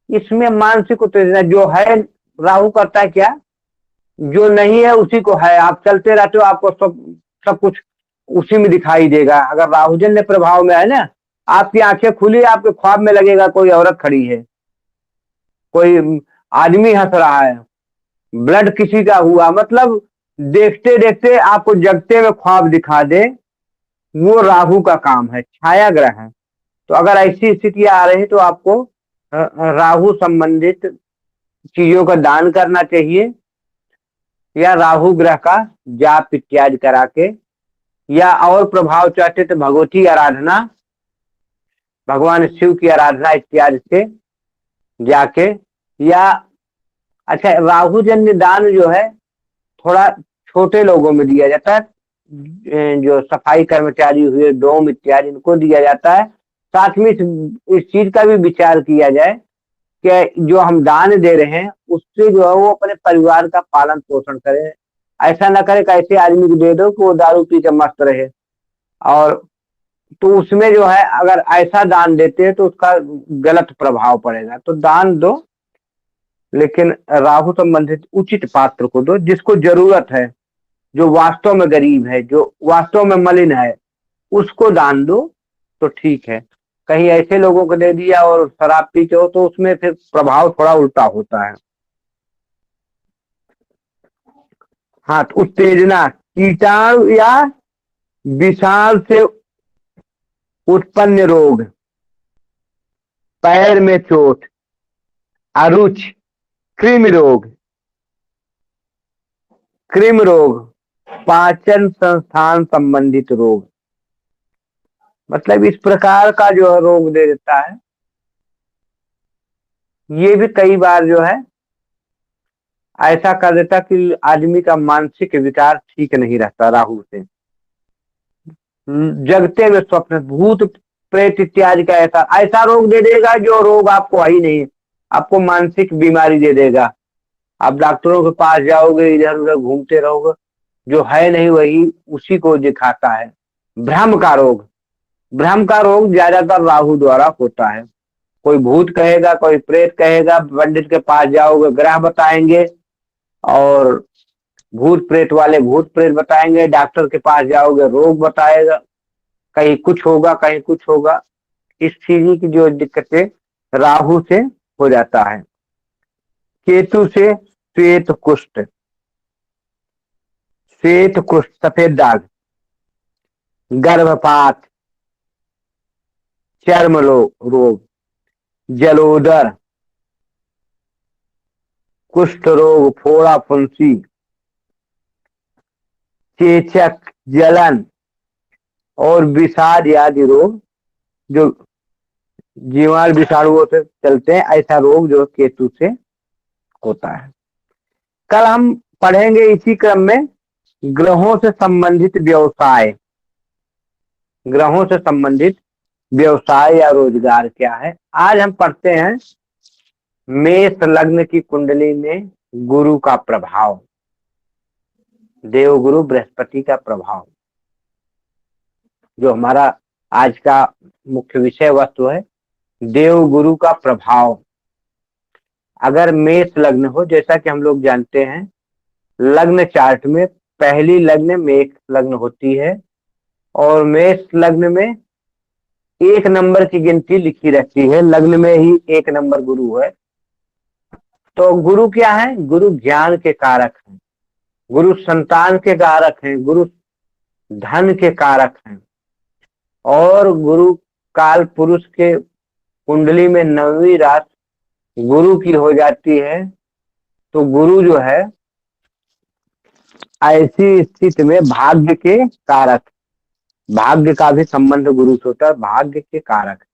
इसमें मानसिक उत्तेजना जो है राहु करता है क्या, जो नहीं है उसी को है। आप चलते रहते हो, आपको सब कुछ उसी में दिखाई देगा। अगर राहुजन्य प्रभाव में है ना, आपकी आंखें खुली, आपके ख्वाब में लगेगा कोई औरत खड़ी है, कोई आदमी हंस रहा है, ब्लड किसी का हुआ, मतलब देखते देखते आपको जगते में ख्वाब दिखा दे, वो राहु का काम है, छाया ग्रह है। तो अगर ऐसी स्थितियां आ रही तो आपको राहु संबंधित चीजों का दान करना चाहिए, या राहु ग्रह का जाप इत्यादि करा के, या और प्रभाव चाहते तो भगवती आराधना, भगवान शिव की आराधना इत्यादि से जाके, या अच्छा राहु जन्य दान जो है थोड़ा छोटे लोगों में दिया जाता है, जो सफाई कर्मचारी हुए, डोम इत्यादि, इनको दिया जाता है। साथ में इस चीज का भी विचार किया जाए कि जो हम दान दे रहे हैं उससे जो है वो अपने परिवार का पालन पोषण करे, ऐसा ना करे कि ऐसे आदमी को दे दो कि वो दारू पी के मस्त रहे, और तो उसमें जो है अगर ऐसा दान देते हैं तो उसका गलत प्रभाव पड़ेगा। तो दान दो, लेकिन राहु संबंधित उचित पात्र को दो, जिसको जरूरत है, जो वास्तव में गरीब है, जो वास्तव में मलिन है, उसको दान दो तो ठीक है। कहीं ऐसे लोगों को दे दिया और शराब पीते हो तो उसमें फिर प्रभाव थोड़ा उल्टा होता है। हाँ, तो उत्तेजना, कीटाणु या विषाणु से उत्पन्न रोग, पैर में चोट, अरुच, कृमि रोग, पाचन संस्थान संबंधित रोग, मतलब इस प्रकार का जो है रोग दे देता है। ये भी कई बार जो है ऐसा कर देता कि आदमी का मानसिक विकार ठीक नहीं रहता राहु से, जगते में स्वप्न, भूत प्रेत इत्यादि का ऐसा ऐसा रोग दे देगा जो रोग आपको है ही नहीं, आपको मानसिक बीमारी दे देगा। आप डॉक्टरों के पास जाओगे, इधर उधर घूमते रहोगे, जो है नहीं वही उसी को दिखाता है। भ्रम का रोग, भ्रम का रोग ज्यादातर राहु द्वारा होता है। कोई भूत कहेगा, कोई प्रेत कहेगा, पंडित के पास जाओगे ग्रह बताएंगे, और भूत प्रेत वाले भूत प्रेत बताएंगे, डॉक्टर के पास जाओगे रोग बताएगा, कहीं कुछ होगा कहीं कुछ होगा। इस चीज की जो दिक्कतें राहु से हो जाता है। केतु से श्वेत कुष्ठ, सफेद दाग, गर्भपात, चर्म रोग, जलोदर, कुष्ठ रोग, फोड़ा फुंसी, चेचक, जलन और विषाद आदि रोग जो जीवाणु विषाणुओं से चलते हैं, ऐसा रोग जो केतु से होता है। कल हम पढ़ेंगे इसी क्रम में ग्रहों से संबंधित व्यवसाय, ग्रहों से संबंधित व्यवसाय या रोजगार क्या है। आज हम पढ़ते हैं मेष लग्न की कुंडली में गुरु का प्रभाव, देवगुरु बृहस्पति का प्रभाव, जो हमारा आज का मुख्य विषय वस्तु है, देवगुरु का प्रभाव। अगर मेष लग्न हो, जैसा कि हम लोग जानते हैं लग्न चार्ट में पहली लग्न मेष लग्न होती है, और मेष लग्न में 1 नंबर की गिनती लिखी रहती है, लग्न में ही 1 नंबर गुरु है। तो गुरु क्या है? गुरु ज्ञान के कारक हैं, गुरु संतान के कारक हैं, गुरु धन के कारक हैं, और गुरु काल पुरुष के कुंडली में 9वीं राशि गुरु की हो जाती है। तो गुरु जो है ऐसी स्थिति में भाग्य के कारक, भाग्य का भी संबंध गुरु से होता है, भाग्य के कारक।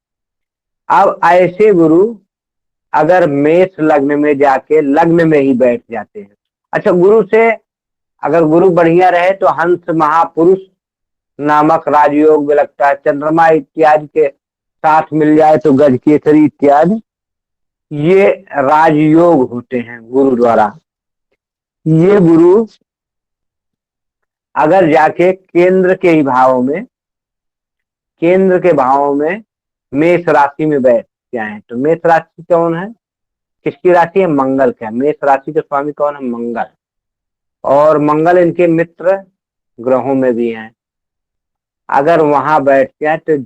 अब ऐसे गुरु अगर मेष लग्न में जाके लग्न में ही बैठ जाते हैं, अच्छा गुरु से अगर गुरु बढ़िया रहे तो हंस महापुरुष नामक राजयोग में लगता है, चंद्रमा इत्यादि के साथ मिल जाए तो गज केसरी इत्यादि, ये राजयोग होते हैं गुरु द्वारा। ये गुरु अगर जाके केंद्र के ही भाव में, केंद्र के भाव में मेष राशि में बैठ जाए, तो मेष राशि कौन है? किसकी राशि है? मंगल का। मेष राशि के स्वामी कौन है? मंगल। और मंगल इनके मित्र ग्रहों में भी हैं। अगर वहां बैठ जाए तो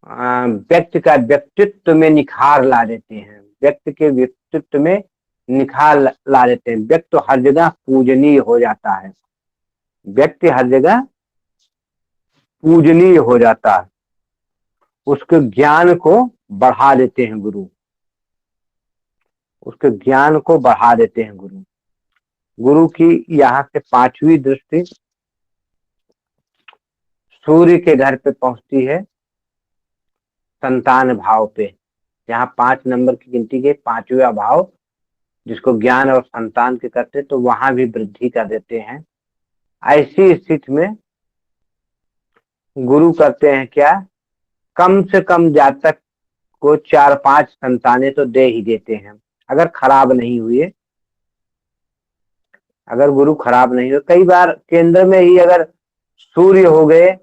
व्यक्ति का व्यक्तित्व में निखार ला देते हैं, व्यक्ति के व्यक्तित्व में निखार ला देते हैं। व्यक्ति हर जगह पूजनीय हो जाता है, व्यक्ति हर जगह पूजनीय हो जाता है। उसके ज्ञान को बढ़ा देते हैं गुरु, उसके ज्ञान को बढ़ा देते हैं गुरु। गुरु की यहाँ से 5वीं दृष्टि सूर्य के घर पे पहुंचती है, संतान भाव पे। यहाँ 5 नंबर की गिनती के 5वां भाव जिसको ज्ञान और संतान के करते, तो वहां भी वृद्धि कर देते हैं। ऐसी स्थिति में गुरु करते हैं क्या, कम से कम जातक को 4-5 संतानें तो दे ही देते हैं, अगर खराब नहीं हुए, अगर गुरु खराब नहीं हुए। कई बार केंद्र में ही अगर सूर्य हो गए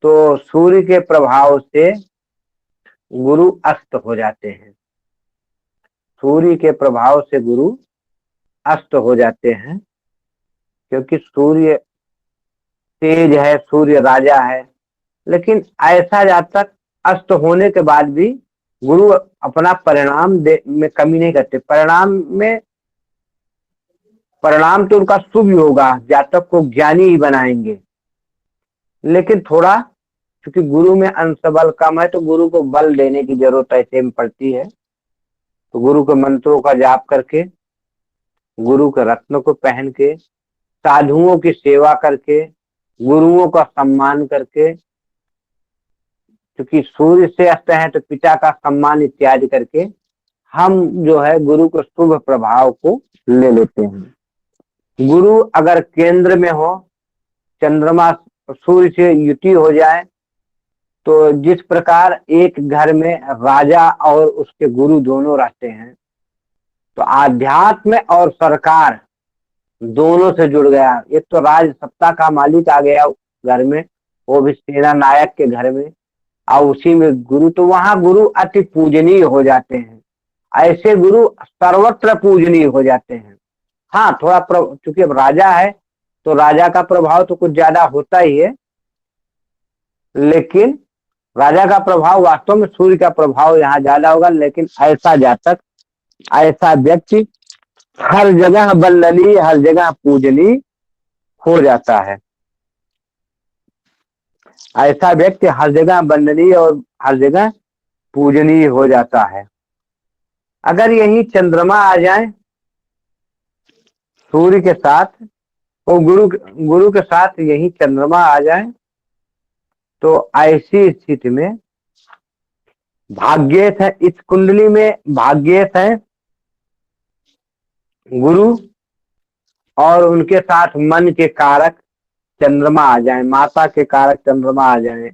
तो सूर्य के प्रभाव से गुरु अस्त हो जाते हैं, सूर्य के प्रभाव से गुरु अस्त हो जाते हैं, क्योंकि सूर्य तेज है, सूर्य राजा है। लेकिन ऐसा जातक अस्त होने के बाद भी गुरु अपना परिणाम में कमी नहीं करते। परिणाम तो उनका शुभ ही होगा, जातक को ज्ञानी ही बनाएंगे। लेकिन थोड़ा क्योंकि गुरु में अंश बल कम है, तो गुरु को बल देने की जरूरत ऐसे में पड़ती है। तो गुरु के मंत्रों का जाप करके, गुरु के रत्न को पहन के, साधुओं की सेवा करके, गुरुओं का सम्मान करके, क्योंकि सूर्य से अस्त है तो पिता का सम्मान इत्यादि करके हम जो है गुरु के शुभ प्रभाव को ले लेते हैं। गुरु अगर केंद्र में हो, चंद्रमा सूर्य से युति हो जाए, तो जिस प्रकार एक घर में राजा और उसके गुरु दोनों रहते हैं, तो आध्यात्म और सरकार दोनों से जुड़ गया। एक तो राज सत्ता का मालिक आ गया घर में, वो भी सेना नायक के घर में, और उसी में गुरु, तो वहां गुरु अति पूजनीय हो जाते हैं। ऐसे गुरु सर्वत्र पूजनीय हो जाते हैं। हाँ, थोड़ा चूंकि अब राजा है तो राजा का प्रभाव तो कुछ ज्यादा होता ही है, लेकिन राजा का प्रभाव वास्तव में सूर्य का प्रभाव यहाँ ज्यादा होगा। लेकिन ऐसा जातक, ऐसा व्यक्ति हर जगह वंदनीय, हर जगह पूजनीय हो जाता है। ऐसा व्यक्ति हर जगह वंदनीय और हर जगह पूजनीय हो जाता है। अगर यही चंद्रमा आ जाए सूर्य के साथ, और गुरु के साथ यही चंद्रमा आ जाए, तो ऐसी स्थिति में भाग्येश है, इस कुंडली में भाग्येश है गुरु, और उनके साथ मन के कारक चंद्रमा आ जाए, माता के कारक चंद्रमा आ जाए,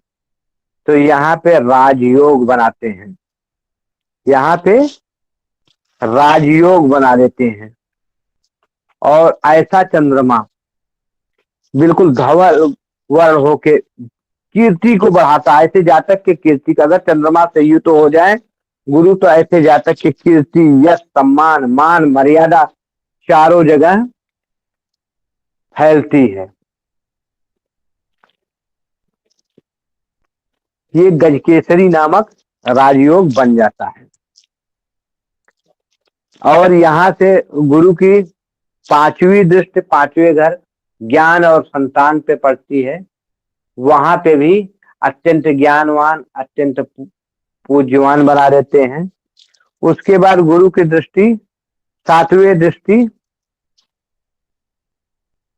तो यहाँ पे राजयोग बनाते हैं, यहाँ पे राजयोग बना देते हैं। और ऐसा चंद्रमा बिल्कुल धवल वर्ण होके कीर्ति को बढ़ाता है। ऐसे जातक के कीर्ति का अगर चंद्रमा से युक्त हो जाए गुरु, तो ऐसे जातक की कीर्ति, यश, सम्मान, मान, मर्यादा चारों जगह फैलती है। ये गजकेसरी नामक राजयोग बन जाता है। और यहाँ से गुरु की 5वीं दृष्टि 5वें घर ज्ञान और संतान पे पड़ती है। वहां पे भी अत्यंत ज्ञानवान, अत्यंत पूज्यवान बना देते हैं। उसके बाद गुरु की दृष्टि 7वें दृष्टि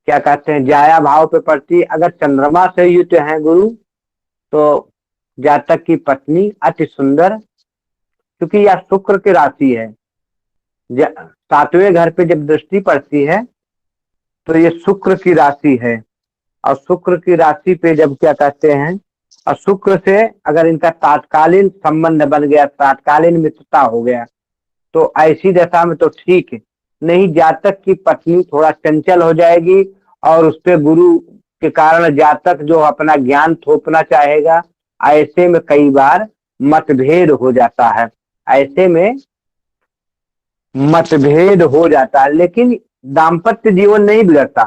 क्या कहते हैं, जाया भाव पे पड़ती है। अगर चंद्रमा से युक्त है गुरु, तो जातक की पत्नी अति सुंदर, क्योंकि यह शुक्र की राशि है। 7वें घर पे जब दृष्टि पड़ती है तो ये शुक्र की राशि है, और शुक्र की राशि पे जब क्या कहते हैं, और शुक्र से अगर इनका तात्कालीन संबंध बन गया, तात्कालीन मित्रता हो गया, तो ऐसी दशा में तो ठीक है। नहीं, जातक की पत्नी थोड़ा चंचल हो जाएगी, और उस पे गुरु के कारण जातक जो अपना ज्ञान थोपना चाहेगा। ऐसे में कई बार मतभेद हो जाता है, ऐसे में मतभेद हो जाता है, लेकिन दाम्पत्य जीवन नहीं बिगड़ता,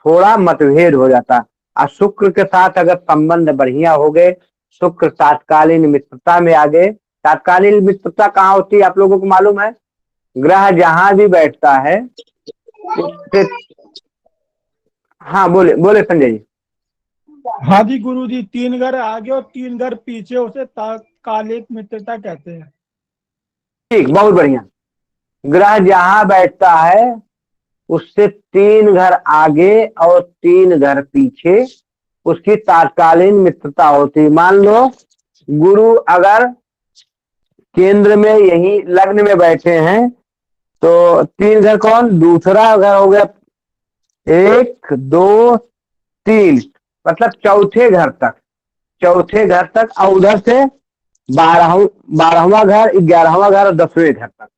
थोड़ा मतभेद हो जाता। और शुक्र के साथ अगर संबंध बढ़िया हो गए, शुक्र तात्कालीन मित्रता में आ गए, तात्कालीन मित्रता कहाँ होती है आप लोगों को मालूम है? ग्रह जहां भी बैठता है उससे। हाँ बोले बोले संजय जी। हाँ जी गुरु जी, 3 घर आगे और 3 घर पीछे, उसे तात्कालिक मित्रता कहते हैं। ठीक, बहुत बढ़िया। ग्रह जहां बैठता है उससे 3 घर आगे और 3 घर पीछे उसकी तात्कालीन मित्रता होती। मान लो गुरु अगर केंद्र में यही लग्न में बैठे हैं तो 3 घर कौन? दूसरा घर हो गया 1 2 3, मतलब चौथे घर तक और उधर से 12वां घर, 11वां घर और 10वें घर तक।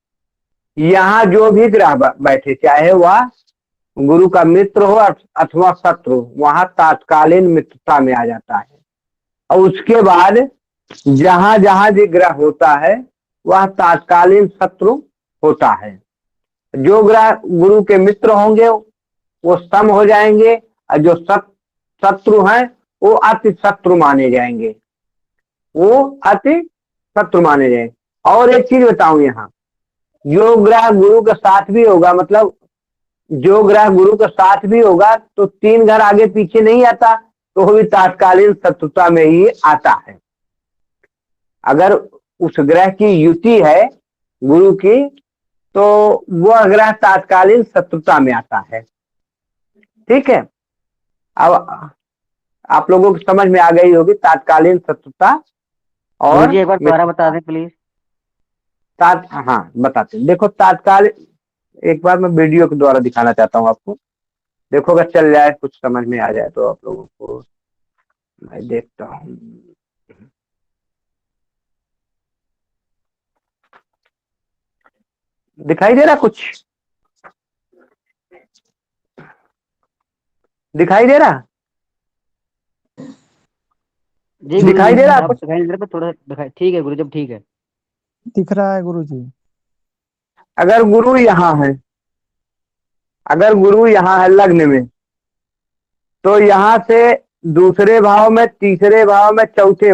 यहाँ जो भी ग्रह बैठे चाहे वह गुरु का मित्र हो अथवा शत्रु, वहां तात्कालीन मित्रता में आ जाता है। और उसके बाद जहां जहां भी ग्रह होता है वह तात्कालीन शत्रु होता है। जो ग्रह गुरु के मित्र होंगे वो सम हो जाएंगे और जो शत्रु हैं वो अति शत्रु माने जाएंगे, और एक चीज बताऊं, यहाँ जो ग्रह गुरु के साथ भी होगा, मतलब जो ग्रह गुरु के साथ भी होगा तो 3 घर आगे पीछे नहीं आता, तो वो भी तात्कालीन शत्रुता में ही आता है। अगर उस ग्रह की युति है गुरु की तो वह ग्रह तात्कालीन शत्रुता में आता है। ठीक है, अब आप लोगों को समझ में आ गई होगी तात्कालीन शत्रुता। और एक बार दोबारा बता दें प्लीज। हाँ बताते हैं। देखो तात्कालीन, एक बार मैं वीडियो के द्वारा दिखाना चाहता हूँ आपको। देखो अगर चल जाए, कुछ समझ में आ जाए तो आप लोगों को। मैं देखता हूँ, दिखाई दे रहा कुछ? दिखाई दे रहा? जी दिखाई दे रहा कुछ? दिखाई दे रहा, थोड़ा दिखाई। ठीक है गुरु, जब ठीक है दिख रहा है गुरु जी। अगर गुरु यहाँ है, अगर गुरु यहाँ है लग्न में, तो यहाँ से दूसरे भाव में, तीसरे भाव में, चौथे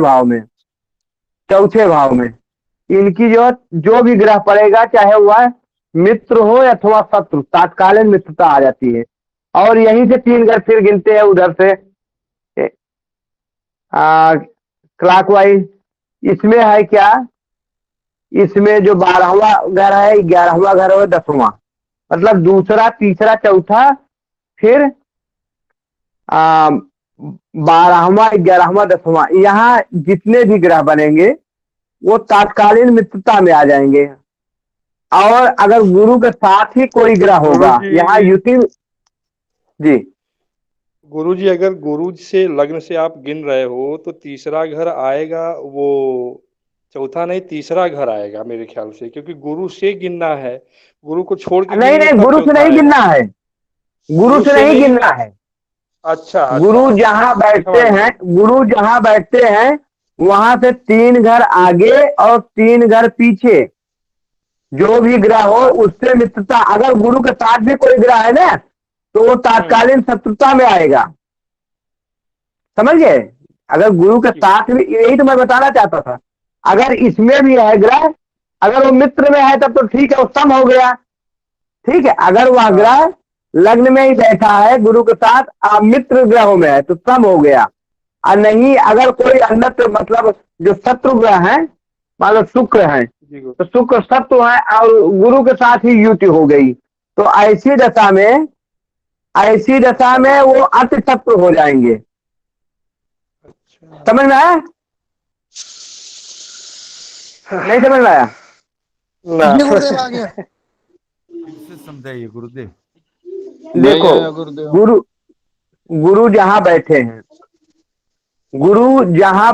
भाव में इनकी जो भी ग्रह पड़ेगा, चाहे वह मित्र हो अथवा शत्रु, तात्कालीन मित्रता आ जाती है। और यहीं से 3 घर फिर गिनते हैं उधर से क्लॉकवाइज। इसमें है क्या? इसमें जो 12वां घर है, 11वां घर है, 10वां, मतलब दूसरा, तीसरा, चौथा, फिर 12वां, 11वां, 10वां, यहाँ जितने भी ग्रह बनेंगे वो तात्कालीन मित्रता में आ जाएंगे। और अगर गुरु के साथ ही कोई ग्रह होगा, यहाँ युति। जी गुरुजी, अगर गुरु से लग्न से आप गिन रहे हो तो तीसरा घर आएगा, वो चौथा नहीं तीसरा घर आएगा मेरे ख्याल से, क्योंकि गुरु से गिनना है। गुरु को छोड़ के नहीं, गुरु से नहीं गिनना है, गुरु से नहीं गिनना है। अच्छा, गुरु जहां बैठते हैं वहां से 3 घर आगे और 3 घर पीछे जो भी ग्रह हो उससे मित्रता। अगर गुरु के साथ भी कोई ग्रह है ना तो वो तात्कालीन शत्रुता में आएगा। समझ गए? अगर गुरु के साथ भी, यही तो मैं बताना चाहता था। अगर इसमें भी है ग्रह, अगर वो मित्र में है तब तो ठीक है, वो सम हो गया। ठीक है, अगर वह ग्रह लग्न में ही बैठा है गुरु के साथ, मित्र ग्रहों में है तो सम हो गया। और नहीं, अगर कोई अन्यत्र, मतलब जो शत्रु ग्रह है, मान लो शुक्र है तो शुक्र शत्रु है और गुरु के साथ ही युति हो गई, तो ऐसी दशा में वो अति शत्रु हो जाएंगे। समझ में आया? नहीं समझ में आया? गुरुदेव आ गया। समझाइए गुरुदेव। देखो गुरु जहां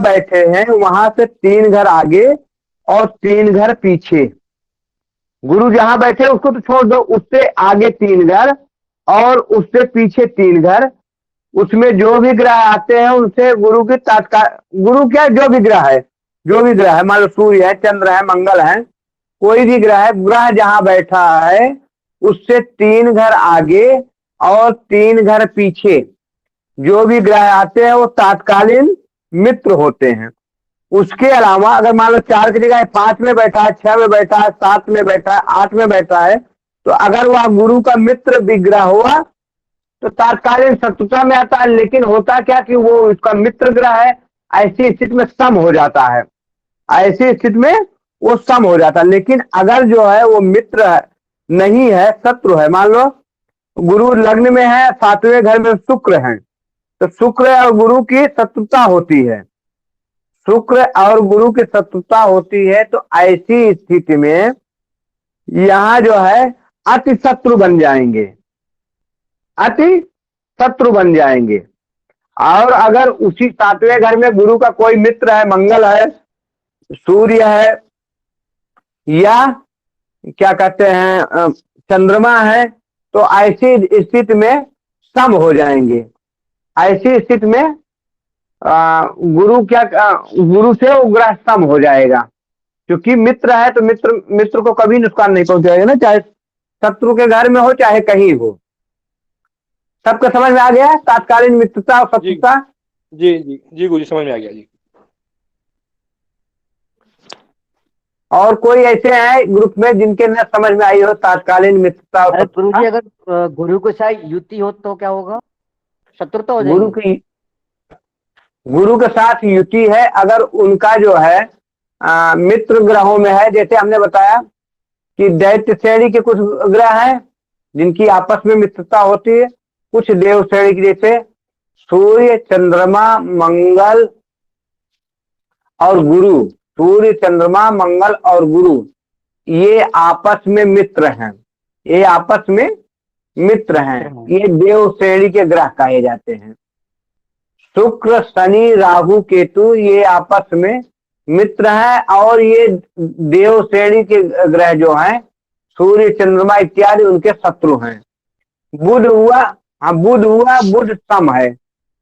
बैठे हैं वहां से 3 घर आगे और 3 घर पीछे। गुरु जहां बैठे उसको तो छोड़ दो, उससे आगे 3 घर और उससे पीछे 3 घर, उसमें जो भी ग्रह आते हैं उनसे गुरु की गुरु क्या, जो भी ग्रह है, मान लो सूर्य है, चंद्र है, मंगल है, कोई भी ग्रह है, ग्रह जहां बैठा है उससे 3 घर आगे और 3 घर पीछे जो भी ग्रह आते हैं वो तात्कालीन मित्र होते हैं। उसके अलावा अगर मान लो 4 की जगह 5 में बैठा है, 6 में बैठा है, 7 में बैठा है, 8 में बैठा है, तो अगर वह गुरु का मित्र विग्रह हुआ तो तात्कालीन शत्रुता में आता है। लेकिन होता क्या कि वो उसका मित्र ग्रह है, ऐसी स्थिति में सम हो जाता है, ऐसी स्थिति में वो सम हो जाता है। लेकिन अगर जो है वो मित्र है, नहीं है, शत्रु है, मान लो गुरु लग्न में है, 7वें घर में शुक्र है, तो शुक्र और गुरु की शत्रुता होती है, शुक्र और गुरु की शत्रुता होती है। तो ऐसी स्थिति में यहां जो है अति शत्रु बन जाएंगे, अति शत्रु बन जाएंगे। और अगर उसी 7वें घर में गुरु का कोई मित्र है, मंगल है, सूर्य है, या क्या कहते हैं चंद्रमा है, तो ऐसी स्थिति में सम हो जाएंगे। ऐसी स्थिति में गुरु से वो ग्रह सम हो जाएगा, क्योंकि मित्र है तो मित्र को कभी नुकसान नहीं पहुंचाएगा ना, चाहे शत्रु के घर में हो चाहे कहीं हो। सबको समझ में आ गया तात्कालीन मित्रता और शत्रुता? जी जी जी गुरु जी, समझ में आ गया जी। और कोई ऐसे हैं ग्रुप में जिनके न समझ में आई हो तात्कालीन मित्रता और गुरु जी, अगर गुरु के साथ युति हो तो क्या होगा? शत्रुता हो जाएगी? गुरु के साथ युति है, अगर उनका जो है मित्र ग्रहों में है, जैसे हमने बताया कि दैत्य श्रेणी के कुछ ग्रह हैं जिनकी आपस में मित्रता होती है, कुछ देव श्रेणी की, जैसे सूर्य, चंद्रमा, मंगल और गुरु, सूर्य, चंद्रमा, मंगल और गुरु, ये आपस में मित्र हैं, ये आपस में मित्र हैं, ये देव श्रेणी के ग्रह कहे जाते हैं। शुक्र, शनि, राहु, केतु, ये आपस में मित्र हैं, और ये देव श्रेणी के ग्रह जो हैं, सूर्य, चंद्रमा इत्यादि, उनके शत्रु हैं। बुध हुआ, हाँ बुध हुआ, बुध सम है।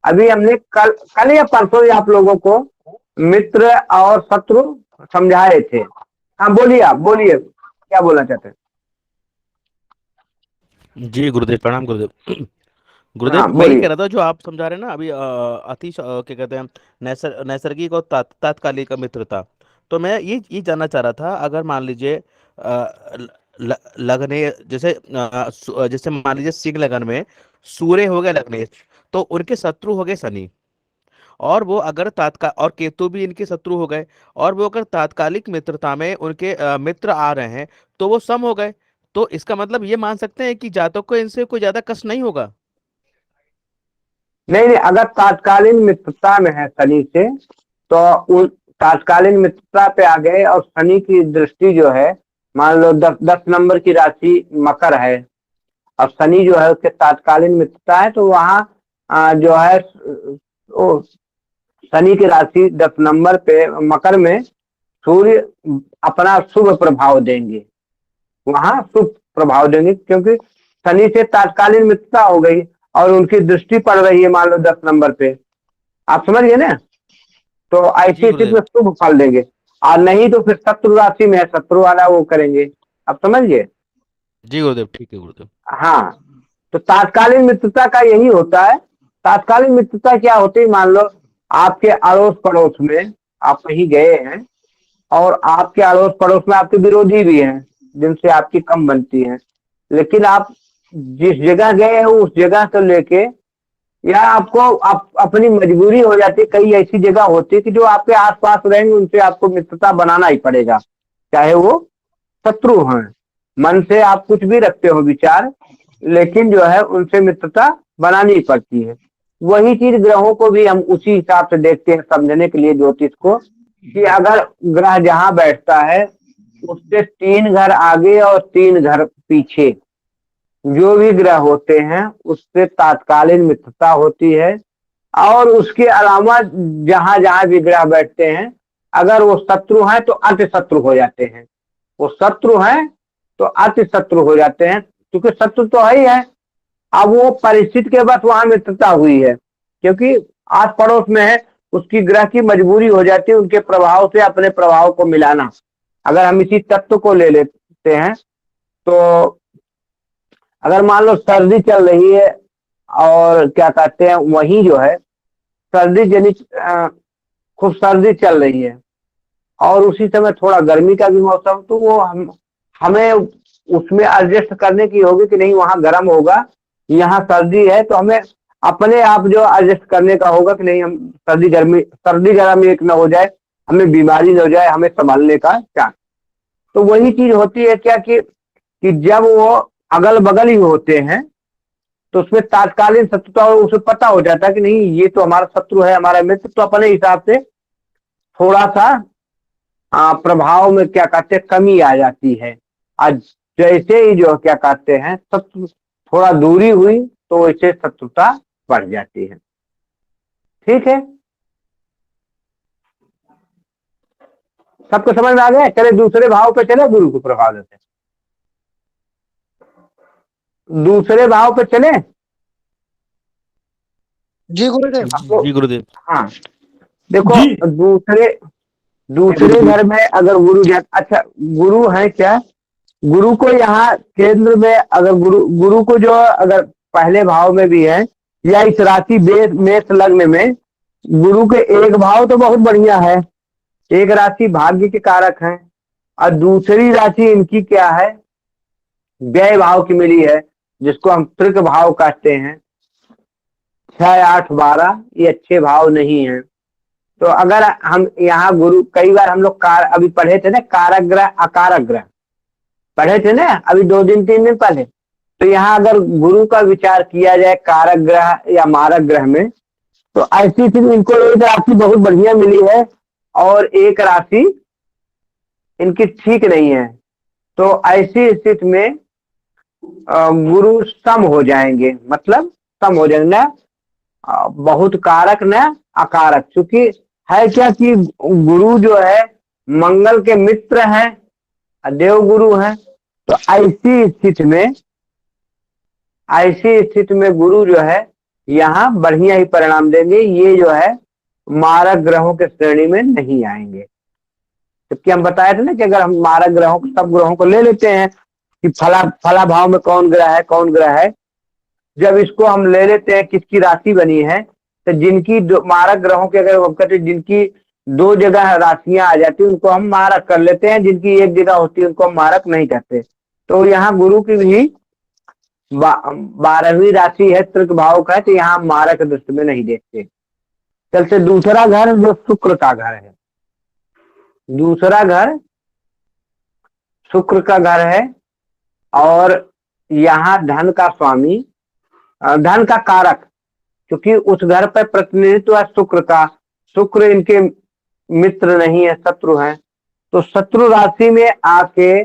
अभी हमने कल या परसों ही आप लोगों को मित्र और शत्रु समझाए थे। हाँ बोलिए, आप बोलिए क्या बोलना चाहते हैं? जी गुरुदेव, प्रणाम गुरुदेव। गुरुदेव हाँ मैं ये बोलिए। कह रहा था, जो आप समझा रहे हैं ना अभी क्या कहते हैं, नैसर्गिक और तात्कालिक मित्रता, तो मैं ये जानना चाह रहा था, अगर मान लीजिए लगने, जैसे मान लीजिए सिंह लगन में सूर्य हो गए लगने, तो उनके शत्रु हो गए शनि, और वो अगर तात्काल, और केतु भी इनके शत्रु हो गए, और वो अगर तात्कालिक मित्रता में उनके मित्र आ रहे हैं तो वो सम हो गए। तो इसका मतलब ये मान सकते हैं कि जातक को इनसे कोई ज्यादा कष्ट नहीं होगा? नहीं, अगर तात्कालीन मित्रता में है शनि से, तो उन तात्कालीन मित्रता पे आ गए, और शनि की दृष्टि जो है, मान लो 10 नंबर की राशि मकर है, और शनि जो है उसके तात्कालीन मित्रता है, तो वहाँ जो है शनि की राशि 10 नंबर पे मकर में सूर्य अपना शुभ प्रभाव देंगे, वहां शुभ प्रभाव देंगे, क्योंकि शनि से तात्कालीन मित्रता हो गई और उनकी दृष्टि पड़ रही है मान लो 10 नंबर पे, आप समझ गए ना? तो ऐसी स्थिति में शुभ फल देंगे, और नहीं तो फिर शत्रु राशि में है, शत्रु वाला वो करेंगे, आप समझ गए? जी गुरुदेव, ठीक है गुरुदेव। हाँ, तो तात्कालीन मित्रता का यही होता है। तात्कालीन मित्रता क्या होती है, मान लो आपके अड़ोस पड़ोस में आप कहीं गए हैं, और आपके अड़ोस पड़ोस में आपके विरोधी भी हैं जिनसे आपकी कम बनती है, लेकिन आप जिस जगह गए हैं उस जगह को लेके, या आपको अपनी मजबूरी हो जाती है, कई ऐसी जगह होती है कि जो आपके आसपास रहेंगे उनसे आपको मित्रता बनाना ही पड़ेगा, चाहे वो शत्रु हैं। मन से आप कुछ भी रखते हो विचार, लेकिन जो है उनसे मित्रता बनानी ही पड़ती है। वही चीज ग्रहों को भी हम उसी हिसाब से देखते हैं समझने के लिए ज्योतिष को, कि अगर ग्रह जहां बैठता है उससे 3 घर आगे और 3 घर पीछे जो भी ग्रह होते हैं उससे तात्कालीन मित्रता होती है। और उसके अलावा जहां जहां भी ग्रह बैठते हैं, अगर वो शत्रु हैं तो अति शत्रु हो जाते हैं, वो शत्रु हैं तो अति शत्रु हो जाते हैं, क्योंकि शत्रु तो है ही है। अब वो परिस्थिति के बस वहां मित्रता हुई है, क्योंकि आस पड़ोस में है, उसकी ग्रह की मजबूरी हो जाती है उनके प्रभाव से अपने प्रभाव को मिलाना। अगर हम इसी तत्व को ले लेते हैं, तो अगर मान लो सर्दी चल रही है, और क्या कहते हैं वही जो है सर्दी जनित खूब सर्दी चल रही है और उसी समय थोड़ा गर्मी का भी मौसम, तो वो हमें उसमें एडजस्ट करने की होगी कि नहीं वहां गर्म होगा, यहाँ सर्दी है, तो हमें अपने आप जो एडजस्ट करने का होगा कि नहीं हम सर्दी गर्म एक न हो जाए, हमें बीमारी न हो जाए, हमें संभालने का क्या। तो वही चीज होती है क्या कि जब वो अगल बगल ही होते हैं तो उसमें तात्कालीन शत्रुता, उसे पता हो जाता है कि नहीं ये तो हमारा शत्रु है, हमारा मित्र, तो अपने हिसाब से थोड़ा सा प्रभाव में क्या कहते हैं कमी आ जाती है। आज जैसे ही जो क्या कहते हैं शत्रु थोड़ा दूरी हुई तो वैसे शत्रुता बढ़ जाती है। ठीक है, सबको समझ में आ गया? चले दूसरे भाव पे चले, गुरु को प्रभाव देते हैं। दूसरे भाव पे चले। जी गुरुदेव। जी गुरुदेव। हाँ देखो, दूसरे घर में अगर गुरु अच्छा गुरु है क्या, गुरु को यहाँ केंद्र में अगर गुरु को जो अगर पहले भाव में भी है या इस राशि मेष लग्न में गुरु के एक भाव तो बहुत बढ़िया है, एक राशि भाग्य के कारक है और दूसरी राशि इनकी क्या है, व्यय भाव की मिली है, जिसको हम त्रिक भाव कहते हैं। 6, 8, 12 ये अच्छे भाव नहीं है। तो अगर हम यहाँ गुरु, कई बार हम लोग अभी पढ़े थे ना कारक ग्रह अकारक ग्रह पढ़े थे ना अभी 2 दिन 3 दिन पहले, तो यहाँ अगर गुरु का विचार किया जाए कारक ग्रह या मारक ग्रह में, तो ऐसी स्थिति इनको एक राशि बहुत बढ़िया मिली है और एक राशि इनकी ठीक नहीं है। तो ऐसी स्थिति में गुरु सम हो जाएंगे, मतलब सम हो जाएंगे, ना बहुत कारक न अकारक। क्योंकि है क्या कि गुरु जो है मंगल के मित्र हैं, देव गुरु हैं, तो ऐसी स्थिति में गुरु जो है यहाँ बढ़िया ही परिणाम देंगे, ये जो है मारक ग्रहों के श्रेणी में नहीं आएंगे। जबकि हम बताए थे ना कि अगर हम मारक ग्रहों सब ग्रहों को ले लेते हैं कि फला भाव में कौन ग्रह है, जब इसको हम ले लेते हैं किसकी राशि बनी है, तो जिनकी मारक ग्रहों के अगर कहते जिनकी 2 जगह राशियां आ जाती है उनको हम मारक कर लेते हैं, जिनकी 1 जगह होती है उनको हम मारक नहीं करते। तो यहाँ गुरु की भी 12वीं राशि है, त्रिक भाव का है, तो यहाँ मारक दृष्टि में नहीं देखते। चलते दूसरा घर जो शुक्र का घर है, दूसरा घर शुक्र का घर है और यहाँ धन का स्वामी, धन का कारक, क्योंकि उस घर पर प्रतिनिधित्व है शुक्र का, शुक्र इनके मित्र नहीं है, शत्रु हैं। तो शत्रु राशि में आके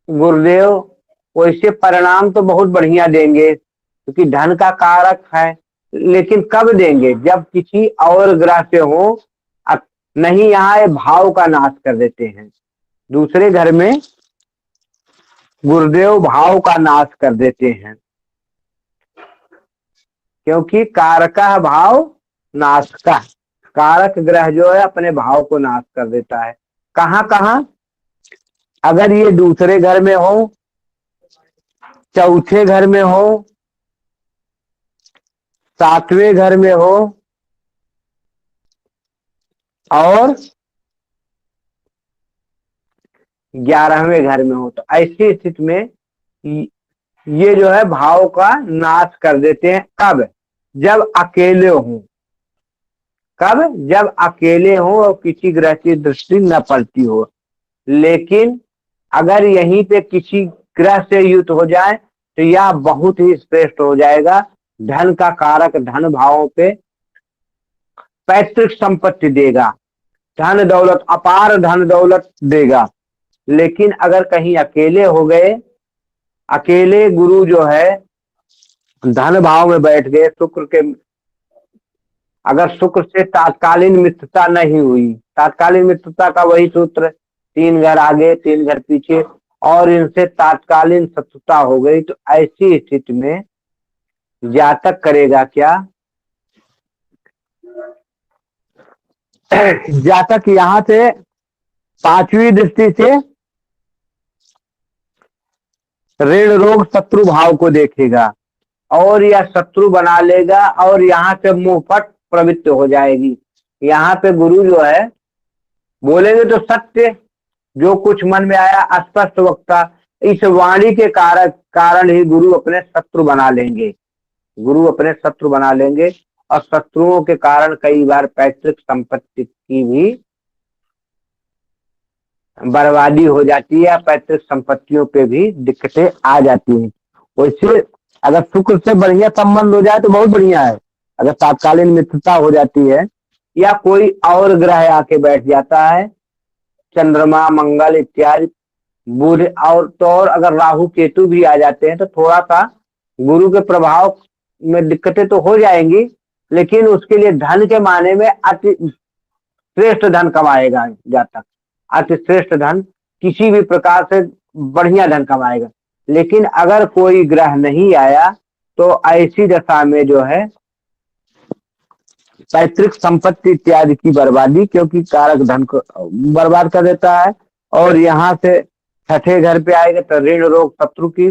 गुरुदेव वैसे परिणाम तो बहुत बढ़िया देंगे क्योंकि धन का कारक है, लेकिन कब देंगे, जब किसी और ग्रह से हो, नहीं यहाँ भाव का नाश कर देते हैं। दूसरे घर में गुरुदेव भाव का नाश कर देते हैं, क्योंकि कारका भाव नाश का, कारक ग्रह जो है अपने भाव को नाश कर देता है। कहाँ कहाँ, अगर ये दूसरे घर में हो, चौथे घर में हो, 7वें घर में हो और 11वें घर में हो, तो ऐसी स्थिति में ये जो है भाव का नाश कर देते हैं। कब, जब अकेले हों, कब, जब अकेले हों और किसी ग्रह की दृष्टि न पड़ती हो। लेकिन अगर यहीं पे किसी ग्रह से युक्त हो जाए तो यह बहुत ही श्रेष्ठ हो जाएगा। धन का कारक धन भावों पे पैतृक संपत्ति देगा, धन दौलत, अपार धन दौलत देगा। लेकिन अगर कहीं अकेले हो गए, अकेले गुरु जो है धन भाव में बैठ गए, शुक्र के, अगर शुक्र से तात्कालीन मित्रता नहीं हुई, तात्कालीन मित्रता का वही सूत्र 3 घर आगे 3 घर पीछे, और इनसे तात्कालीन शत्रुता हो गई, तो ऐसी स्थिति में जातक करेगा क्या, जातक यहां से 5वीं दृष्टि से ऋण रोग शत्रु भाव को देखेगा और यह शत्रु बना लेगा और यहाँ से मुंहफट प्रवृत्ति हो जाएगी। यहाँ पे गुरु जो है बोलेंगे तो सत्य, जो कुछ मन में आया स्पष्ट वक्ता। इस वाणी के कारण ही गुरु अपने शत्रु बना लेंगे, गुरु अपने शत्रु बना लेंगे। और शत्रुओं के कारण कई बार पैतृक संपत्ति की भी बर्बादी हो जाती है, पैतृक संपत्तियों पे भी दिक्कतें आ जाती हैं। वैसे अगर शुक्र से बढ़िया संबंध हो जाए तो बहुत बढ़िया है। अगर तात्कालीन मित्रता हो जाती है या कोई और ग्रह आके बैठ जाता है, चंद्रमा मंगल इत्यादि, बुध और तो और अगर राहु केतु भी आ जाते हैं तो थोड़ा सा गुरु के प्रभाव में दिक्कतें तो हो जाएंगी, लेकिन उसके लिए धन के माने में अति श्रेष्ठ धन कमाएगा जातक। अति श्रेष्ठ धन किसी भी प्रकार से बढ़िया धन कमाएगा। लेकिन अगर कोई ग्रह नहीं आया तो ऐसी दशा में जो है पैतृक संपत्ति इत्यादि की बर्बादी, क्योंकि कारक धन को बर्बाद कर देता है। और यहाँ से छठे घर पे आएगा तो ऋण रोग शत्रु की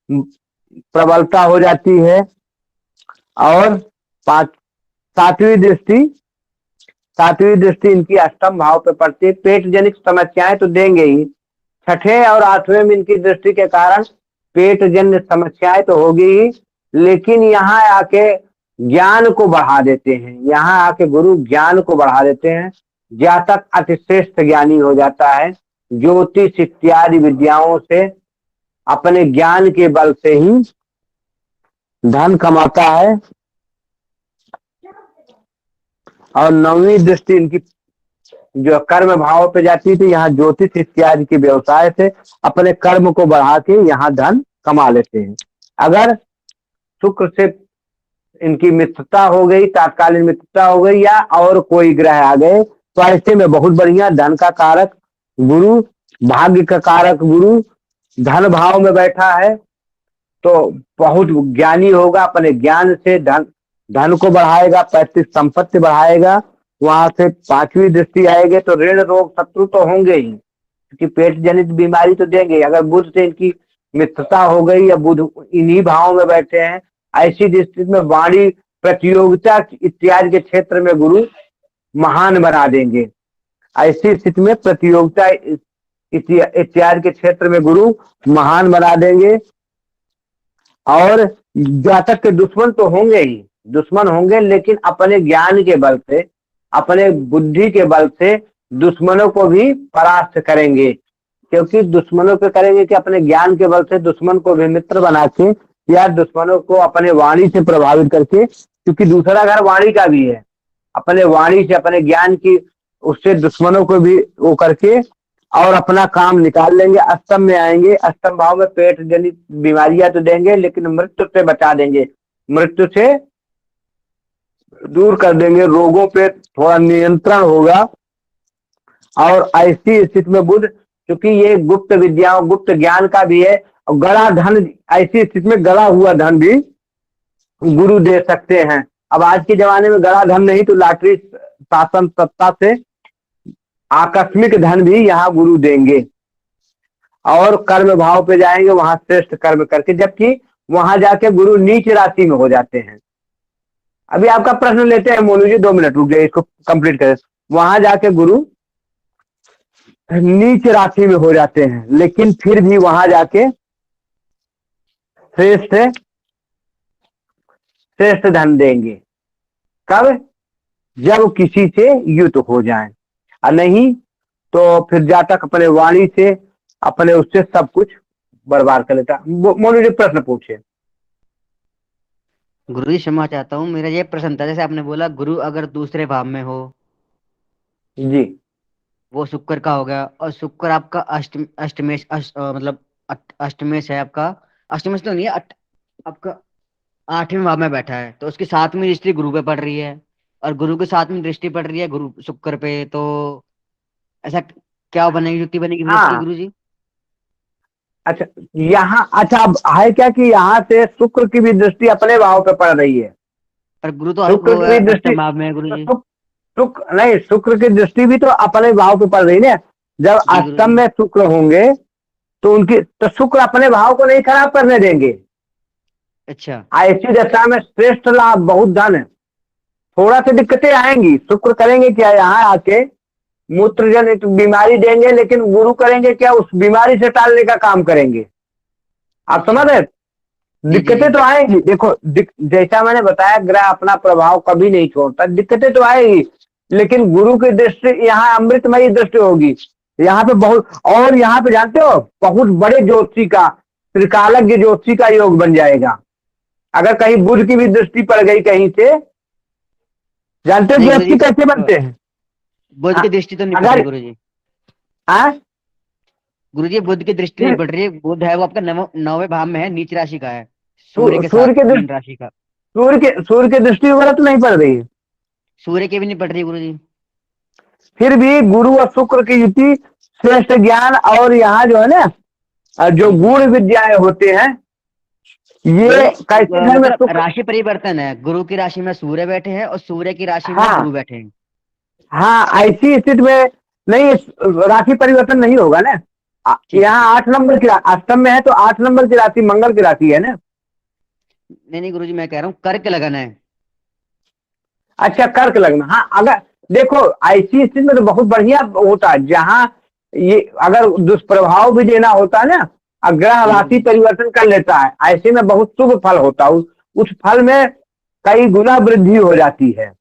प्रबलता हो जाती है। और सातवीं दृष्टि इनकी अष्टम भाव पे पड़ती है। पेट जनित समस्याएं तो देंगे ही, छठे और आठवें में इनकी दृष्टि के कारण पेट जन्य समस्याएं तो होगी ही, लेकिन यहाँ आके ज्ञान को बढ़ा देते हैं। यहाँ आके गुरु ज्ञान को बढ़ा देते हैं, जातक अतिश्रेष्ठ ज्ञानी हो जाता है। ज्योतिष इत्यादि विद्याओं से अपने ज्ञान के बल से ही धन कमाता है। और नौवीं दृष्टि इनकी जो कर्म भाव पे जाती है, तो यहाँ ज्योतिष इत्यादि के व्यवसाय से अपने कर्म को बढ़ा के यहाँ धन कमा लेते हैं। अगर शुक्र से इनकी मित्रता हो गई, तात्कालिक मित्रता हो गई, या और कोई ग्रह आ गए, तो ऐसे में बहुत बढ़िया धन का कारक गुरु, भाग्य का कारक गुरु धन भाव में बैठा है तो बहुत ज्ञानी होगा। अपने ज्ञान से धन को बढ़ाएगा, पैतृक संपत्ति बढ़ाएगा। वहां से पांचवी दृष्टि आएगी तो ऋण रोग शत्रु तो होंगे ही, क्योंकि पेट जनित बीमारी तो देंगे। अगर बुध से इनकी मित्रता हो गई या बुध इन्हीं भाव में बैठे हैं, ऐसी दृष्टि में वाणी प्रतियोगिता इत्यादि के क्षेत्र में गुरु महान बना देंगे। ऐसी स्थिति में प्रतियोगिता इत्यादि के क्षेत्र में गुरु महान बना देंगे। और जातक के दुश्मन तो होंगे ही, दुश्मन होंगे, लेकिन अपने ज्ञान के बल से, अपने बुद्धि के बल से दुश्मनों को भी परास्त करेंगे। क्योंकि दुश्मनों पे करेंगे कि अपने ज्ञान के बल से दुश्मन को भी मित्र बना के, या दुश्मनों को अपने वाणी से प्रभावित करके, क्योंकि दूसरा घर वाणी का भी है, अपने वाणी से, अपने ज्ञान की उससे दुश्मनों को भी वो करके और अपना काम निकाल लेंगे। अष्टम में आएंगे, अष्टम भाव में पेट जनित बीमारियां तो देंगे, लेकिन मृत्यु से बचा देंगे, मृत्यु से दूर कर देंगे, रोगों पे थोड़ा नियंत्रण होगा। और ऐसी स्थिति में बुध, क्योंकि ये गुप्त विद्याओं, गुप्त ज्ञान का भी है, और गड़ा धन, ऐसी स्थिति में गड़ा हुआ धन भी गुरु दे सकते हैं। अब आज के जमाने में गड़ा धन नहीं तो लॉटरी शासन सत्ता से आकस्मिक धन भी यहाँ गुरु देंगे। और कर्म भाव पे जाएंगे, वहां श्रेष्ठ कर्म करके, जबकि वहां जाके गुरु नीच राशि में हो जाते हैं। अभी आपका प्रश्न लेते हैं मोनू जी, 2 मिनट रुक जाइए, इसको कंप्लीट करें। वहां जाके गुरु नीच राशि में हो जाते हैं, लेकिन फिर भी वहां जाके श्रेष्ठ धन देंगे। कब? जब किसी से युद्ध हो जाए, और नहीं तो फिर जातक अपने वाणी से, अपने उससे सब कुछ बर्बाद कर लेता। मोनू जी प्रश्न पूछे। गुरु जी क्षमा चाहता हूँ, मेरा ये प्रश्न था, जैसे आपने बोला गुरु अगर दूसरे भाव में हो जी, वो शुक्र का हो गया, और शुक्र आपका मतलब अष्टमेश है आपका, अष्टमेश तो नहीं है, आपका 8वें भाव में बैठा है, तो उसकी 7वीं दृष्टि गुरु पे पड़ रही है, और गुरु की 7वीं दृष्टि पड़ रही है गुरु शुक्र पे, तो ऐसा क्या बनेगी, युक्ति बनेगी दृष्टि गुरु जी? अच्छा, यहाँ अच्छा अब है क्या कि यहाँ से शुक्र की भी दृष्टि अपने भाव पे पड़ रही है, पर गुरु तो शुक्र की दृष्टि भाव में है गुरु जी। शुक्र नहीं, शुक्र की दृष्टि भी तो अपने भाव पे पड़ रही है। जब अष्टम में शुक्र होंगे तो उनकी, तो शुक्र अपने भाव को नहीं खराब करने देंगे। अच्छा, ऐसी दशा में श्रेष्ठ लाभ, बहुत धन है, थोड़ा सी दिक्कतें आएंगी। शुक्र करेंगे क्या यहाँ आके मूत्र जनित बीमारी देंगे, लेकिन गुरु करेंगे क्या, उस बीमारी से टालने का काम करेंगे। आप समझ रहे? दिक्कतें तो आएगी। देखो जैसा मैंने बताया, ग्रह अपना प्रभाव कभी नहीं छोड़ता, दिक्कतें तो आएगी, लेकिन गुरु की दृष्टि यहाँ अमृतमयी दृष्टि होगी। यहाँ पे बहुत, और यहाँ पे जानते हो बहुत बड़े ज्योतिषी का, त्रिकालज्ञ ज्योतिषी का योग बन जाएगा। अगर कहीं बुध की भी दृष्टि पड़ गई कहीं से, जानते हो ज्योतिषी कैसे बनते हैं? बुध की दृष्टि तो नहीं पड़ रही गुरु जी। गुरु जी बुध की दृष्टि नहीं पड़ रही है। बुध है वो आपका नौवें भाव में है, नीच राशि का है, सूर्य के साथ मीन राशि का। सूर्य की दृष्टि वगैरह तो नहीं पड़ रही है, सूर्य की भी नहीं पड़ रही गुरु जी। फिर भी गुरु और शुक्र की युति श्रेष्ठ ज्ञान, और यहाँ जो है ना जो गुण विद्याएं होते हैं, ये कैसे घर में मतलब राशि परिवर्तन है। गुरु की राशि में सूर्य बैठे हैं और सूर्य की राशि में गुरु बैठे हैं। हाँ, ऐसी स्थिति में नहीं, राशि परिवर्तन नहीं होगा ना। यहाँ 8 नंबर की अष्टम में है, तो 8 नंबर की राशि मंगल की राशि है ना। नहीं गुरुजी, मैं कह रहा हूँ कर्क लगन है। अच्छा, कर्क लगन। हाँ, अगर देखो ऐसी स्थिति में तो बहुत बढ़िया होता है, जहाँ ये अगर दुष्प्रभाव भी देना होता है ना, ग्रह राशि परिवर्तन कर लेता है, ऐसे में बहुत शुभ फल होता है। उस फल में कई गुना वृद्धि हो जाती है।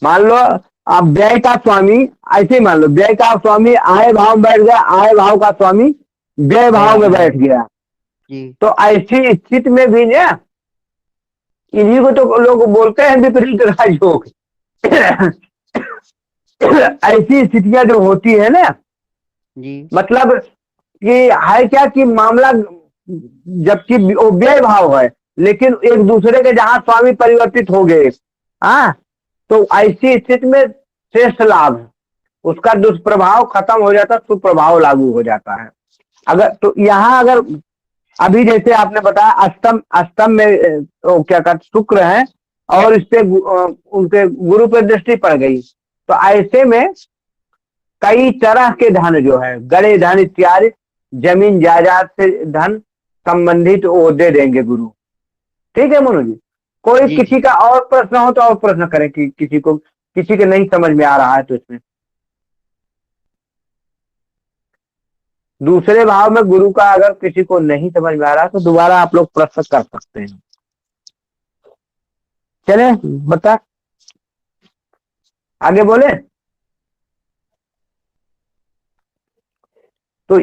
मान लो आप व्यय का स्वामी, ऐसे मान लो व्यय का स्वामी आय भाव में बैठ गया, आय भाव का स्वामी व्यय भाव में बैठ गया, तो ऐसी स्थिति में भी ना, इन्हीं को तो लोग बोलते हैं विपरीत राजयोग। ऐसी स्थितियां जो होती है ना जी, मतलब कि है क्या कि मामला, जबकि वो व्यय भाव है, लेकिन एक दूसरे के जहां स्वामी परिवर्तित हो गए, हाँ, तो ऐसी स्थिति में श्रेष्ठ लाभ, उसका दुष्प्रभाव खत्म हो जाता, सुप्रभाव लागू हो जाता है। अगर तो यहाँ अगर अभी जैसे आपने बताया अष्टम में तो क्या कहते शुक्र है, और इस पे उनके गुरु पर दृष्टि पड़ गई, तो ऐसे में कई तरह के धन जो है, गड़े धन इत्यादि, जमीन जायदाद से धन संबंधित वो दे देंगे गुरु। ठीक है मनु जी? कोई किसी का और प्रश्न हो तो और प्रश्न करें, कि किसी के नहीं समझ में आ रहा है तो इसमें दूसरे भाव में गुरु का अगर किसी को नहीं समझ में आ रहा तो दोबारा आप लोग प्रश्न कर सकते हैं। चले बता आगे बोले। तो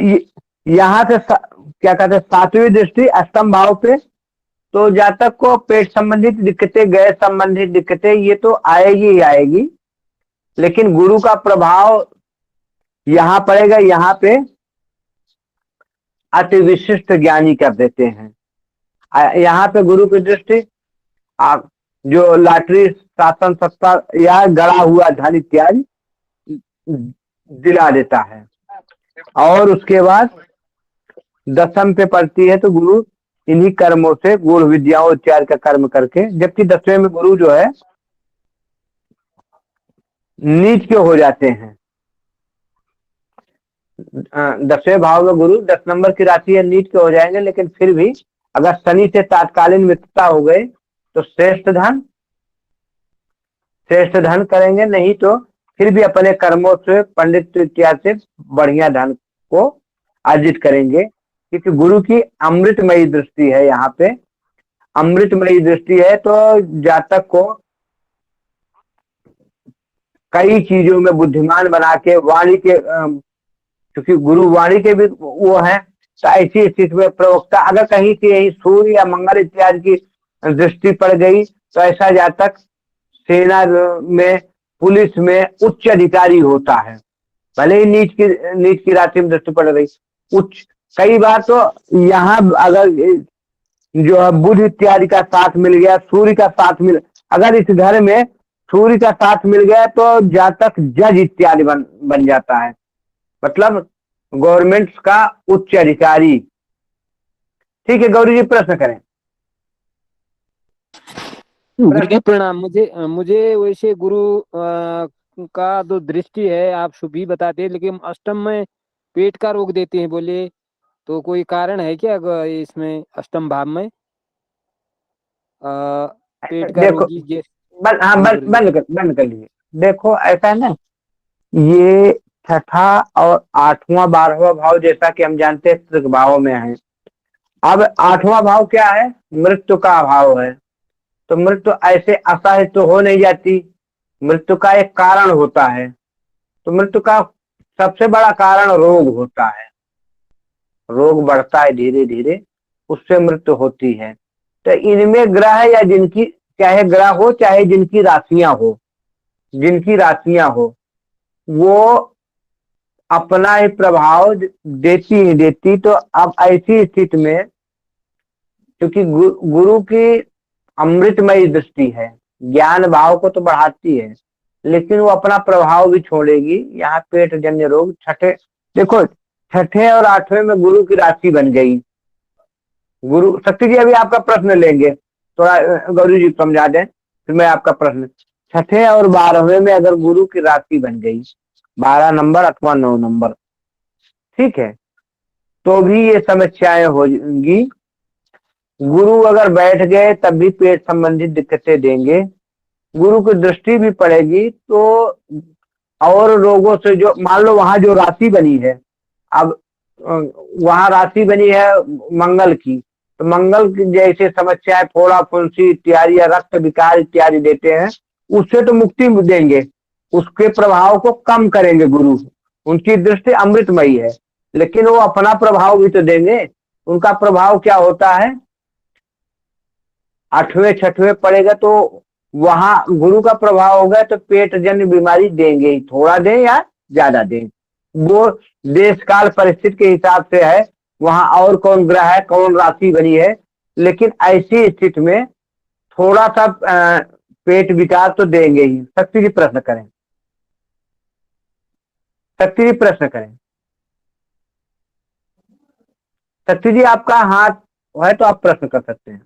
यहाँ से क्या कहते हैं, 7वीं दृष्टि अष्टम भाव पे, तो जातक को पेट संबंधित दिक्कतें, गैस संबंधित दिक्कतें, ये तो आएगी ही आएगी, लेकिन गुरु का प्रभाव यहाँ पड़ेगा, यहाँ पे अति विशिष्ट ज्ञानी कर देते हैं। यहाँ पे गुरु की दृष्टि आप जो लॉटरी, शासन सत्ता या गड़ा हुआ धन इत्यादि दिला देता है, और उसके बाद 10वीं पे पड़ती है, तो गुरु इन्हीं कर्मों से गुण विद्याओं इत्यादि का कर्म करके, जबकि 10वें में गुरु जो है नीच के हो जाते हैं। 10वें भाव में गुरु 10 नंबर की राशि है, नीच के हो जाएंगे, लेकिन फिर भी अगर शनि से तात्कालीन मित्रता हो गए तो श्रेष्ठ धन करेंगे, नहीं तो फिर भी अपने कर्मों से, पंडित इत्यादि से बढ़िया धन को अर्जित करेंगे, क्योंकि गुरु की अमृतमयी दृष्टि है। यहाँ पे अमृतमयी दृष्टि है, तो जातक को कई चीजों में बुद्धिमान बना के, वाणी के, क्योंकि गुरु वाणी के भी वो है, तो ऐसी स्थिति में प्रवक्ता, अगर कहीं से यही सूर्य या मंगल इत्यादि की दृष्टि पड़ गई, तो ऐसा जातक सेना में, पुलिस में उच्च अधिकारी होता है, भले ही नीच की राशि में दृष्टि पड़ गई उच्च। कई बार तो यहाँ अगर जो है बुध इत्यादि का साथ मिल गया, सूर्य का साथ अगर इस घर में सूर्य का साथ मिल गया, तो जातक जज इत्यादि बन जाता है, मतलब गवर्नमेंट का उच्च अधिकारी। ठीक है गौरी जी, प्रश्न करें। गुरु जी प्रणाम। मुझे वैसे गुरु का जो दृष्टि है आप शुभ ही बताते हैं, लेकिन अष्टम में पेट का रोग देते हैं बोले, तो कोई कारण है क्या इसमें अष्टम भाव में पेट का रोगी? बंद कर लीजिए। देखो ऐसा है ना, ये छठा और आठवां बारहवां भाव जैसा कि हम जानते हैं त्रिक भाव में है। अब आठवां भाव क्या है? मृत्यु का भाव है। तो मृत्यु ऐसे असहज तो हो नहीं जाती, मृत्यु का एक कारण होता है। तो मृत्यु का सबसे बड़ा कारण रोग होता है, रोग बढ़ता है धीरे धीरे, उससे मृत्यु होती है। तो इनमें ग्रह या जिनकी, चाहे ग्रह हो चाहे जिनकी राशियां हो, जिनकी राशियां हो, वो अपना ही प्रभाव देती। तो अब ऐसी स्थिति में, क्योंकि गुरु की अमृतमयी दृष्टि है, ज्ञान भाव को तो बढ़ाती है, लेकिन वो अपना प्रभाव भी छोड़ेगी। यहाँ पेट जन्य रोग छठे, देखो छठे और आठवें में गुरु की राशि बन गई। गुरु, शक्ति जी अभी आपका प्रश्न लेंगे, थोड़ा गौरी जी समझा दें, फिर मैं आपका प्रश्न। छठे और बारहवें में अगर गुरु की राशि बन गई, 12 नंबर अथवा 9 नंबर, ठीक है, तो भी ये समस्याएं होंगी। गुरु अगर बैठ गए तब भी पेट संबंधित दिक्कतें देंगे। गुरु की दृष्टि भी पड़ेगी तो और रोगों से, जो मान लो वहां जो राशि बनी है, अब वहां राशि बनी है मंगल की, तो मंगल की जैसे समस्याएं फोड़ा फुंसी इत्यादि या रक्त विकार इत्यादि देते हैं, उससे तो मुक्ति देंगे, उसके प्रभाव को कम करेंगे गुरु। उनकी दृष्टि अमृतमयी है, लेकिन वो अपना प्रभाव भी तो देंगे। उनका प्रभाव क्या होता है? आठवें छठवें पड़ेगा तो वहां गुरु का प्रभाव होगा, तो पेट जन्य बीमारी देंगे ही, थोड़ा दें या ज्यादा दें, वो देश काल परिस्थिति के हिसाब से है, वहां और कौन ग्रह है, कौन राशि बनी है। लेकिन ऐसी स्थिति में थोड़ा सा पेट विकार तो देंगे ही। शक्ति जी प्रश्न करें, शक्ति जी प्रश्न करें। शक्ति जी आपका हाथ है तो आप प्रश्न कर सकते हैं।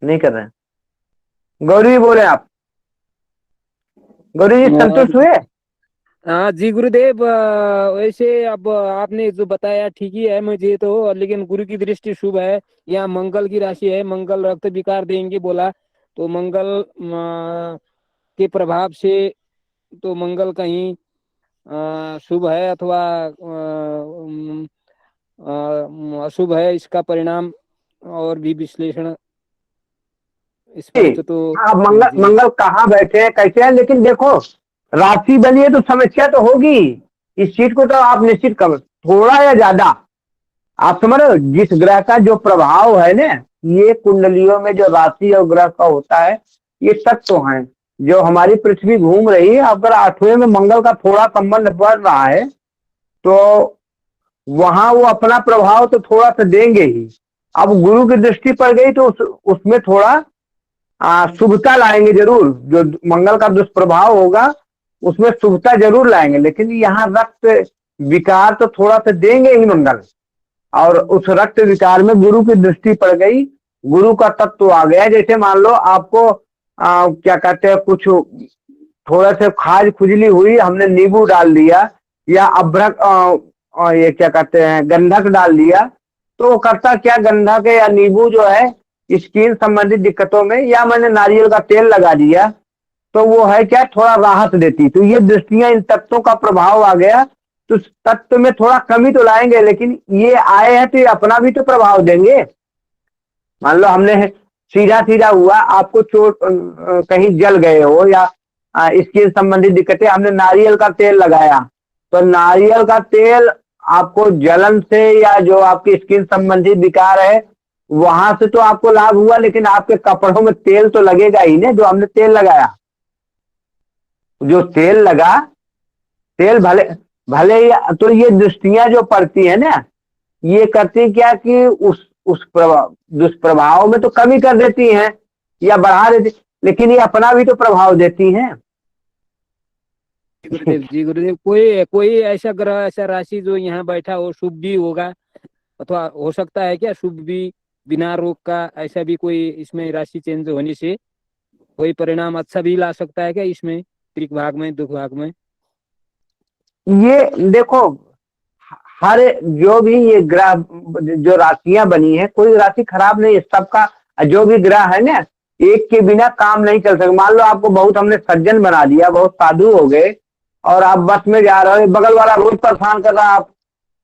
नहीं कर रहे हैं। गौरी जी बोले आप, गौरी जी संतुष्ट हुए? हाँ जी गुरुदेव, वैसे अब आपने जो बताया ठीक ही है मुझे तो, लेकिन गुरु की दृष्टि शुभ है, यहाँ मंगल की राशि है, मंगल रक्त विकार देंगे बोला, तो मंगल के प्रभाव से तो मंगल कहीं शुभ है अथवा अशुभ है, इसका परिणाम और भी विश्लेषण स्पष्ट तो। अब मंगल कहाँ बैठे हैं, कैसे हैं, लेकिन देखो राशि बनी है तो समस्या तो होगी। इस चीज को तो आप निश्चित कर, थोड़ा या ज्यादा आप समझ रहे हो। जिस ग्रह का जो प्रभाव है ना, ये कुंडलियों में जो राशि और ग्रह का होता है, ये तत्व हैं जो हमारी पृथ्वी घूम रही है। अगर आठवें में मंगल का थोड़ा संबंध बढ़ रहा है तो वहां वो अपना प्रभाव तो थोड़ा सा देंगे ही। अब गुरु की दृष्टि पड़ गई तो उसमें थोड़ा शुभता लाएंगे जरूर। जो मंगल का दुष्प्रभाव होगा उसमें शुभता जरूर लाएंगे, लेकिन यहाँ रक्त विकार तो थोड़ा सा देंगे ही मंगल। और उस रक्त विकार में गुरु की दृष्टि पड़ गई, गुरु का तत्व आ गया। जैसे मान लो आपको क्या कहते हैं, कुछ थोड़ा से खाज खुजली हुई, हमने नींबू डाल दिया या अभ्रक ये क्या कहते हैं गंधक डाल दिया, तो वो करता क्या, गंधक या नींबू जो है स्किन संबंधित दिक्कतों में, या मैंने नारियल का तेल लगा दिया तो वो है क्या, थोड़ा राहत देती। तो ये दृष्टियां, इन तत्वों का प्रभाव आ गया तो तत्व में थोड़ा कमी तो लाएंगे, लेकिन ये आए हैं तो ये अपना भी तो प्रभाव देंगे। मान लो हमने सीधा सीधा हुआ, आपको चोट कहीं जल गए हो या स्किन संबंधित दिक्कतें, हमने नारियल का तेल लगाया, तो नारियल का तेल आपको जलन से या जो आपकी स्किन संबंधित विकार है वहां से तो आपको लाभ हुआ, लेकिन आपके कपड़ों में तेल तो लगेगा ही ना। जो हमने तेल लगाया, जो तेल लगा, तेल भले भले ही, तो ये दृष्टियां जो पड़ती है ना, ये करती क्या कि उस दुष्प्रभाव में तो कमी कर देती हैं या बढ़ा देती, लेकिन ये अपना भी तो प्रभाव देती हैं। जी गुरुदेव, कोई ऐसा ग्रह, ऐसा राशि जो यहाँ बैठा हो शुभ भी होगा, अथवा हो सकता है क्या शुभ भी बिना रोग का, ऐसा भी कोई इसमें राशि चेंज होने से कोई परिणाम अच्छा भी ला सकता है क्या इसमें, त्रिक भाग में, दुख भाग में? ये देखो, हर जो भी ये ग्रह जो राशियां बनी है, कोई राशि खराब नहीं है, सबका जो भी ग्रह है ना, एक के बिना काम नहीं चल सकता। मान लो आपको बहुत हमने सज्जन बना दिया, बहुत साधु हो गए, और आप बस में जा रहे हो, बगल वाला रोज परेशान कर रहा आप,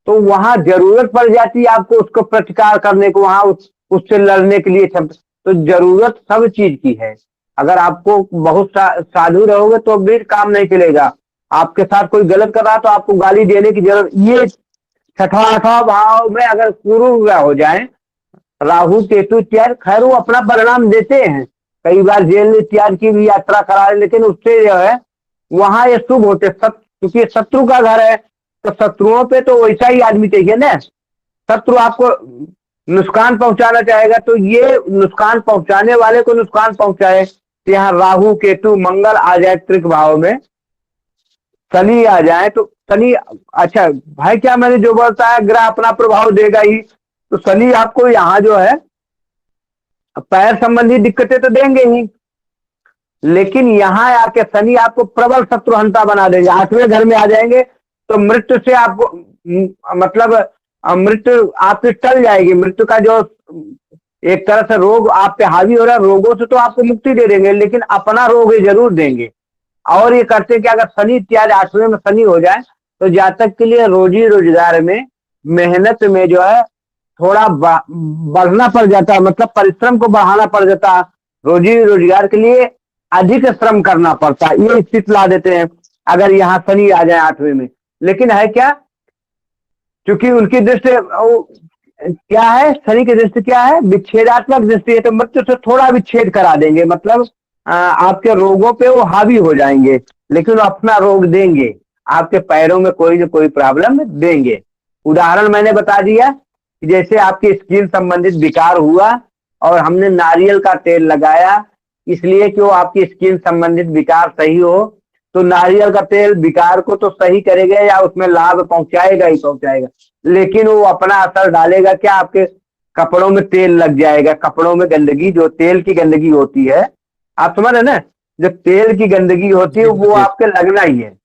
तो वहां जरूरत पड़ जाती है आपको उसको प्रतिकार करने को, वहां उससे लड़ने के लिए क्षमता। तो जरूरत सब चीज की है। अगर आपको बहुत साधु रहोगे तो भी काम नहीं चलेगा। आपके साथ कोई गलत कर रहा तो आपको गाली देने की जरूरत। ये छठा आठवां भाव में अगर पूर्व हो जाए राहु केतु इत्यादि, खैर वो अपना परिणाम देते हैं, कई बार जेल इत्यादि की भी यात्रा करा रहे, लेकिन उससे जो है वहां ये शुभ होते, क्योंकि शत्रु का घर है, तो शत्रुओं पे तो वैसा ही आदमी चाहिए ना। शत्रु आपको नुकसान पहुंचाना चाहेगा तो ये नुकसान पहुंचाने वाले को नुकसान पहुंचाए। तो यहाँ राहु केतु मंगल आ जाए त्रिक भाव में, शनि आ जाए तो शनि, अच्छा भाई क्या मैंने जो बोलता है ग्रह अपना प्रभाव देगा ही, तो शनि आपको यहाँ जो है पैर संबंधी दिक्कतें तो देंगे ही, लेकिन यहाँ आके शनि आपको प्रबल शत्रुहंता बना देंगे। 8वें घर में आ जाएंगे तो मृत्यु से आपको मतलब मृत्यु आपकी टल जाएगी। मृत्यु का जो एक तरह से रोग आप पे हावी हो रहा है, रोगों से तो आपको मुक्ति दे देंगे, लेकिन अपना रोग जरूर देंगे। और ये करते कि अगर शनि इत्यादि 8वें में शनि हो जाए तो जातक के लिए रोजी रोजगार में, मेहनत में जो है थोड़ा बढ़ना पड़ जाता है, मतलब परिश्रम को बढ़ाना पड़ जाता है, रोजी रोजगार के लिए अधिक श्रम करना पड़ता है, ये स्थिति ला देते हैं अगर यहाँ शनि आ जाए 8वें में। लेकिन है क्या, क्योंकि उनकी दृष्टि क्या है, शनि की दृष्टि क्या है, विच्छेदात्मक दृष्टि है, तो मृत्यु से थोड़ा विच्छेद करा देंगे, मतलब आपके रोगों पे वो हावी हो जाएंगे, लेकिन वो अपना रोग देंगे, आपके पैरों में कोई न कोई प्रॉब्लम देंगे। उदाहरण मैंने बता दिया कि जैसे आपकी स्किन संबंधित विकार हुआ और हमने नारियल का तेल लगाया, इसलिए कि वो आपकी स्किन संबंधित विकार सही हो, तो नारियल का तेल विकार को तो सही करेगा या उसमें लाभ पहुंचाएगा ही पहुंचाएगा, लेकिन वो अपना असर डालेगा क्या, आपके कपड़ों में तेल लग जाएगा। कपड़ों में गंदगी, जो तेल की गंदगी होती है, आप समझ रहे ना, जो तेल की गंदगी होती है वो आपके लगना ही है,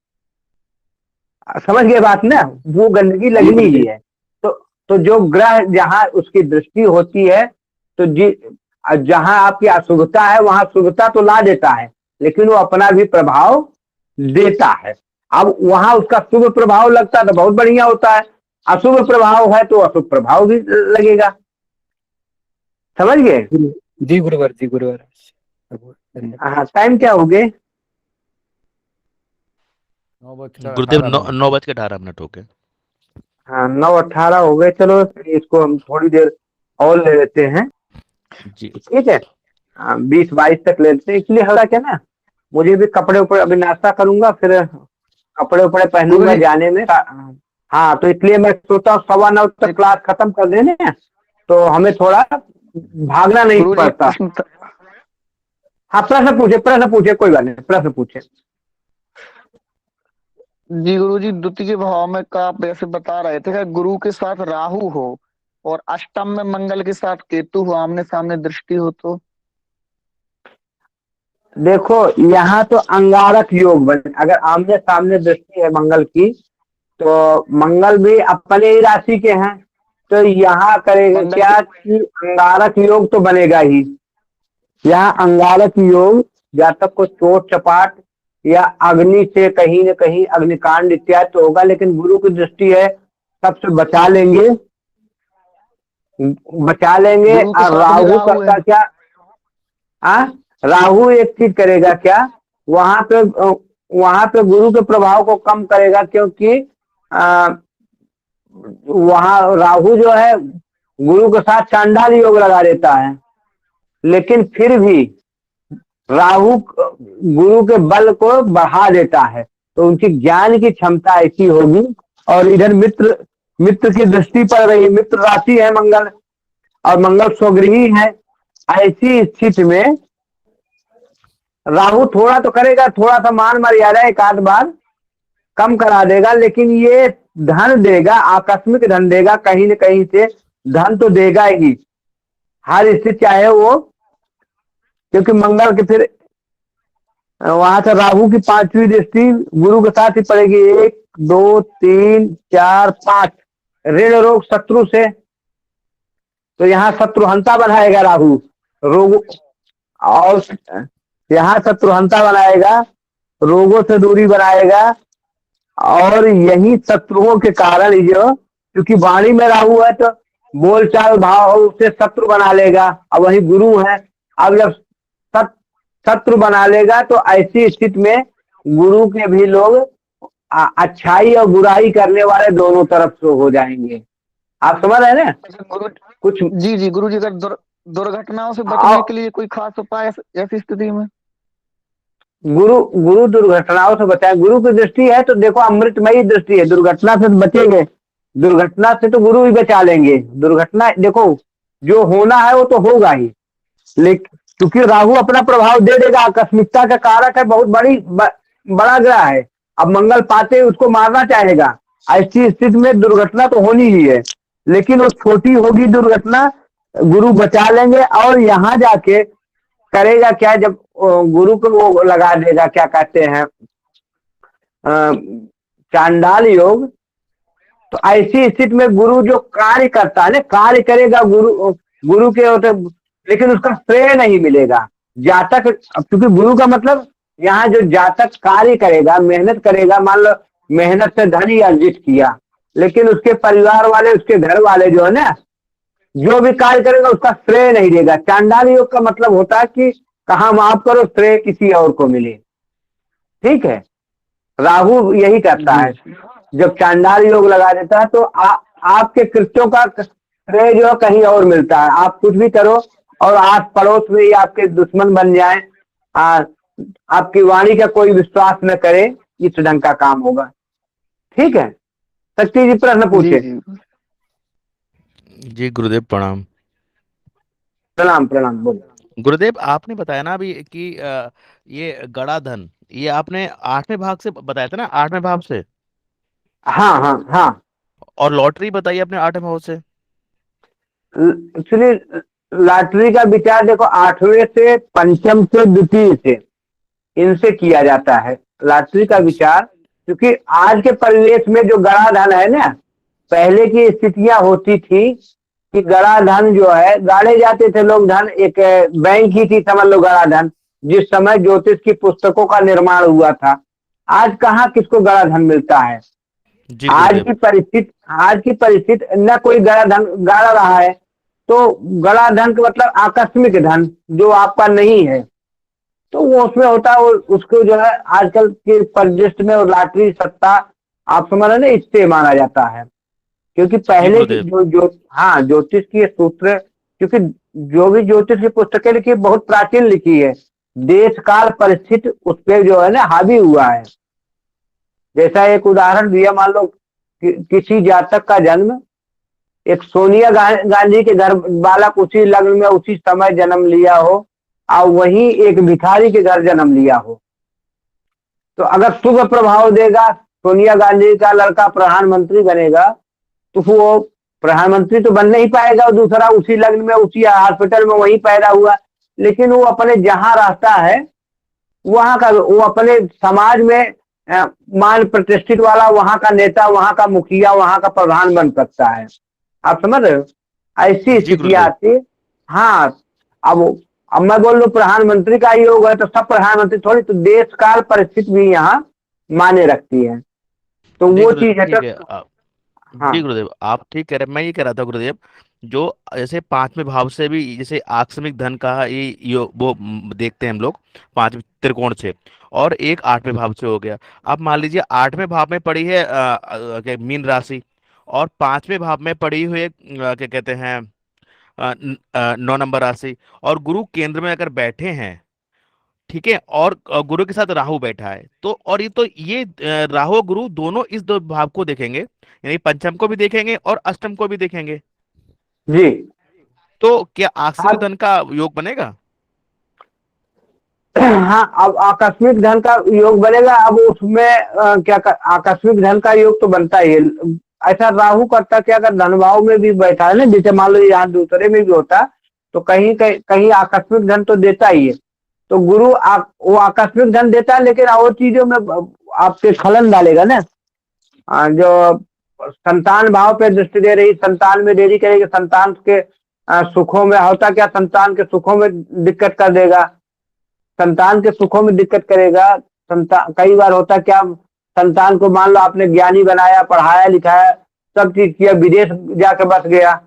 समझ गए बात ना, वो गंदगी लगनी ही है। तो जो ग्रह जहां उसकी दृष्टि होती है, तो जहां आपकी अशुभता है वहां शुभता तो ला देता है, लेकिन वो अपना भी प्रभाव देता है। अब वहां उसका शुभ प्रभाव लगता है तो बहुत बढ़िया होता है, अशुभ प्रभाव है तो अशुभ प्रभाव भी लगेगा, समझ गए। जी गुरुवर, जी गुरुवर। हाँ, टाइम क्या हो गए? 9:18 गुरुदेव 9:18 हो गए। हाँ, 9:18 हो गए। चलो इसको हम थोड़ी देर और ले लेते हैं, जी ठीक है, 20-22 तक ले लेते हैं। इसलिए हो रहा क्या ना, मुझे भी कपड़े ऊपर, अभी नाश्ता करूंगा फिर कपड़े उपड़े पहनूंगा जाने में। हाँ, तो इसलिए मैं सोचा 9:15 तक क्लास खत्म कर देने, तो हमें थोड़ा भागना नहीं पड़ता। हाँ, प्रश्न पूछे, कोई बात नहीं, प्रश्न पूछे। जी गुरुजी, द्वितीय भाव में का आप ऐसे बता रहे थे कि गुरु के साथ राहु हो और अष्टम में मंगल के साथ केतु हो, आमने सामने दृष्टि हो, तो देखो यहाँ तो अंगारक योग बने, अगर आमने सामने दृष्टि है मंगल की, तो मंगल भी अपने ही राशि के हैं, तो यहाँ करेगा क्या कि अंगारक योग तो बनेगा ही। यहाँ अंगारक योग जातक को चोट चपाट या अग्नि से कहीं न कहीं अग्निकांड इत्यादि तो होगा, लेकिन गुरु की दृष्टि है, सबसे बचा लेंगे। और राहु करता क्या, राहु एक चीज करेगा क्या, वहां पे गुरु के प्रभाव को कम करेगा, क्योंकि वहां राहु जो है गुरु के साथ चांडाल योग लगा देता है, लेकिन फिर भी राहु गुरु के बल को बढ़ा देता है, तो उनकी ज्ञान की क्षमता ऐसी होगी। और इधर मित्र की दृष्टि पड़ रही, मित्र राशि है मंगल, और मंगल स्वगृही है। ऐसी स्थिति में राहु थोड़ा तो करेगा, थोड़ा सा मान मर्यादा एक आध बार कम करा देगा, लेकिन ये धन देगा, आकस्मिक धन देगा, कहीं न कहीं से धन तो देगा ही हर स्थिति, चाहे वो, क्योंकि मंगल के फिर वहां से राहु की 5वीं दृष्टि गुरु के साथ ही पड़ेगी, 1 2 3 4 5 ऋण रोग शत्रु से, तो यहाँ शत्रुहंता बढ़ाएगा राहु, रोग और यहाँ शत्रुहंता बनाएगा, रोगों से दूरी बनाएगा, और यही शत्रुओं के कारण ही जो, क्योंकि वाणी में राहु है तो बोलचाल भाव उससे शत्रु बना लेगा। अब वही गुरु है, अब जब शत्रु बना लेगा तो ऐसी स्थिति में गुरु के भी लोग अच्छाई और बुराई करने वाले दोनों तरफ से हो जाएंगे। आप समझ रहे हैं ना? गुरु कुछ जी गुरु जी, अगर दुर्घटनाओं से बचने के लिए कोई खास उपाय ऐसी स्थिति में? गुरु दुर्घटनाओं से बचाए। गुरु की दृष्टि है तो देखो अमृतमयी दृष्टि है, दुर्घटना से बचेंगे, दुर्घटना से तो गुरु ही बचा लेंगे। दुर्घटना देखो जो होना है वो तो होगा ही, लेकिन क्योंकि राहु अपना प्रभाव दे देगा, आकस्मिकता का कारक है, बहुत बड़ा ग्रह है। अब मंगल पाते उसको मारना चाहेगा, ऐसी स्थिति में दुर्घटना तो होनी ही है, लेकिन वो छोटी होगी दुर्घटना, गुरु बचा लेंगे। और यहाँ जाके करेगा क्या, जब गुरु को वो लगा देगा, क्या कहते हैं चांडाल योग, तो ऐसी स्थिति में गुरु जो कार्य करता है ना, कार्य करेगा गुरु के होते, लेकिन उसका श्रेय नहीं मिलेगा जातक, क्योंकि गुरु का मतलब यहाँ जो जातक कार्य करेगा, मेहनत करेगा, मान लो मेहनत से धन ही अर्जित किया, लेकिन उसके परिवार वाले, उसके घर वाले जो है ना, जो भी कार्य करेगा उसका श्रेय नहीं देगा। चांडाल योग का मतलब होता है कि कहा माफ करो, श्रेय किसी और को मिले। ठीक है, राहु यही करता है, जब चांडाल योग लगा देता है तो आपके कृत्यों का श्रेय जो कहीं और मिलता है। आप कुछ भी करो और आस पड़ोस में ही आपके दुश्मन बन जाए, आपकी वाणी का कोई विश्वास न करे, इस ढंग का काम होगा। ठीक है, शक्ति जी प्रश्न पूछे। जी गुरुदेव प्रणाम। प्रणाम प्रणाम, बोलो। गुरुदेव आपने बताया ना अभी कि ये गड़ा धन, ये आपने 8वें भाव से बताया था ना, 8वें भाव से? हाँ हाँ हाँ। और लॉटरी बताइए अपने 8वें भाव से। एक्चुअली लॉटरी का विचार देखो 8वें से, पंचम से, द्वितीय से, इनसे किया जाता है लॉटरी का विचार। क्योंकि आज के परिवेश में जो गड़ा धन है ना, पहले की स्थितियां होती थी कि गड़ा धन जो है, गाड़े जाते थे लोग धन, एक बैंक ही थी समझ लो गड़ा धन, जिस समय ज्योतिष की पुस्तकों का निर्माण हुआ था। आज कहाँ किसको गड़ा धन मिलता है? आज की परिस्थिति न कोई गड़ा धन गाड़ा रहा है, तो गड़ा धन का मतलब आकस्मिक धन जो आपका नहीं है, तो वो उसमें होता है, उसको जो है आजकल के परिदृश्य में लॉटरी सट्टा आप समझ रहे ना, इससे माना जाता है। क्योंकि पहले की हाँ ज्योतिष की सूत्र, क्योंकि जो भी ज्योतिष की पुस्तकें लिखी बहुत प्राचीन लिखी है, देश काल परिस्थिति उस पर जो है ना हावी हुआ है। जैसा एक उदाहरण दिया, मान लो किसी जातक का जन्म एक सोनिया गांधी के घर, बालक उसी लग्न में उसी समय जन्म लिया हो, और वहीं एक भिखारी के घर जन्म लिया हो, तो अगर शुभ प्रभाव देगा, सोनिया गांधी का लड़का प्रधानमंत्री बनेगा, तो वो प्रधानमंत्री तो बन नहीं पाएगा, और दूसरा उसी लग्न में उसी हॉस्पिटल में वहीं पैदा हुआ, लेकिन वो अपने जहां रहता है वहां का, वो अपने समाज में मान प्रतिष्ठित वाला, वहां का नेता, वहां का मुखिया, वहां का प्रधान बन सकता है। आप समझ रहे हो? ऐसी स्थितियां आती है। हाँ, अब मैं बोल लूं प्रधानमंत्री का योग है तो सब प्रधानमंत्री थोड़ी, तो देश काल परिस्थिति भी यहाँ माने रखती है, तो वो चीज है। हाँ। जी गुरुदेव आप ठीक कह रहे, मैं ये कह रहा था गुरुदेव, जो जैसे 5वें भाव से भी जैसे आकस्मिक धन का ये वो देखते हैं हम लोग 5वें त्रिकोण से, और एक 8वें भाव से हो गया। अब मान लीजिए 8वें भाव में पड़ी है मीन राशि, और 5वें भाव में पड़ी हुई क्या कहते हैं 9 नंबर राशि, और गुरु केंद्र में अगर बैठे हैं, ठीक है, और गुरु के साथ राहु बैठा है, तो और ये राहु गुरु दोनों इस दो भाव को देखेंगे, यानी पंचम को भी देखेंगे और अष्टम को भी देखेंगे जी। तो क्या आकस्मिक धन का योग बनेगा? हाँ, अब आकस्मिक धन का योग बनेगा। अब उसमें क्या आकस्मिक धन का योग तो बनता ही है। ऐसा राहु करता क्या, अगर धन भाव में भी बैठा है ना, जैसे मान लो यहाँ दूसरे में भी होता, तो कहीं कहीं आकस्मिक धन तो देता ही है। तो गुरु वो आकस्मिक धन देता है, लेकिन और चीजों में आपके खलन डालेगा ना। जो संतान भाव पे दृष्टि दे रही, संतान में देरी करेगी, संतान के सुखों में होता क्या, संतान के सुखों में दिक्कत कर देगा, संतान के सुखों में दिक्कत करेगा। संतान कई बार होता क्या, संतान को मान लो आपने ज्ञानी बनाया, पढ़ाया लिखाया, सब चीज किया, विदेश जाके बस गया,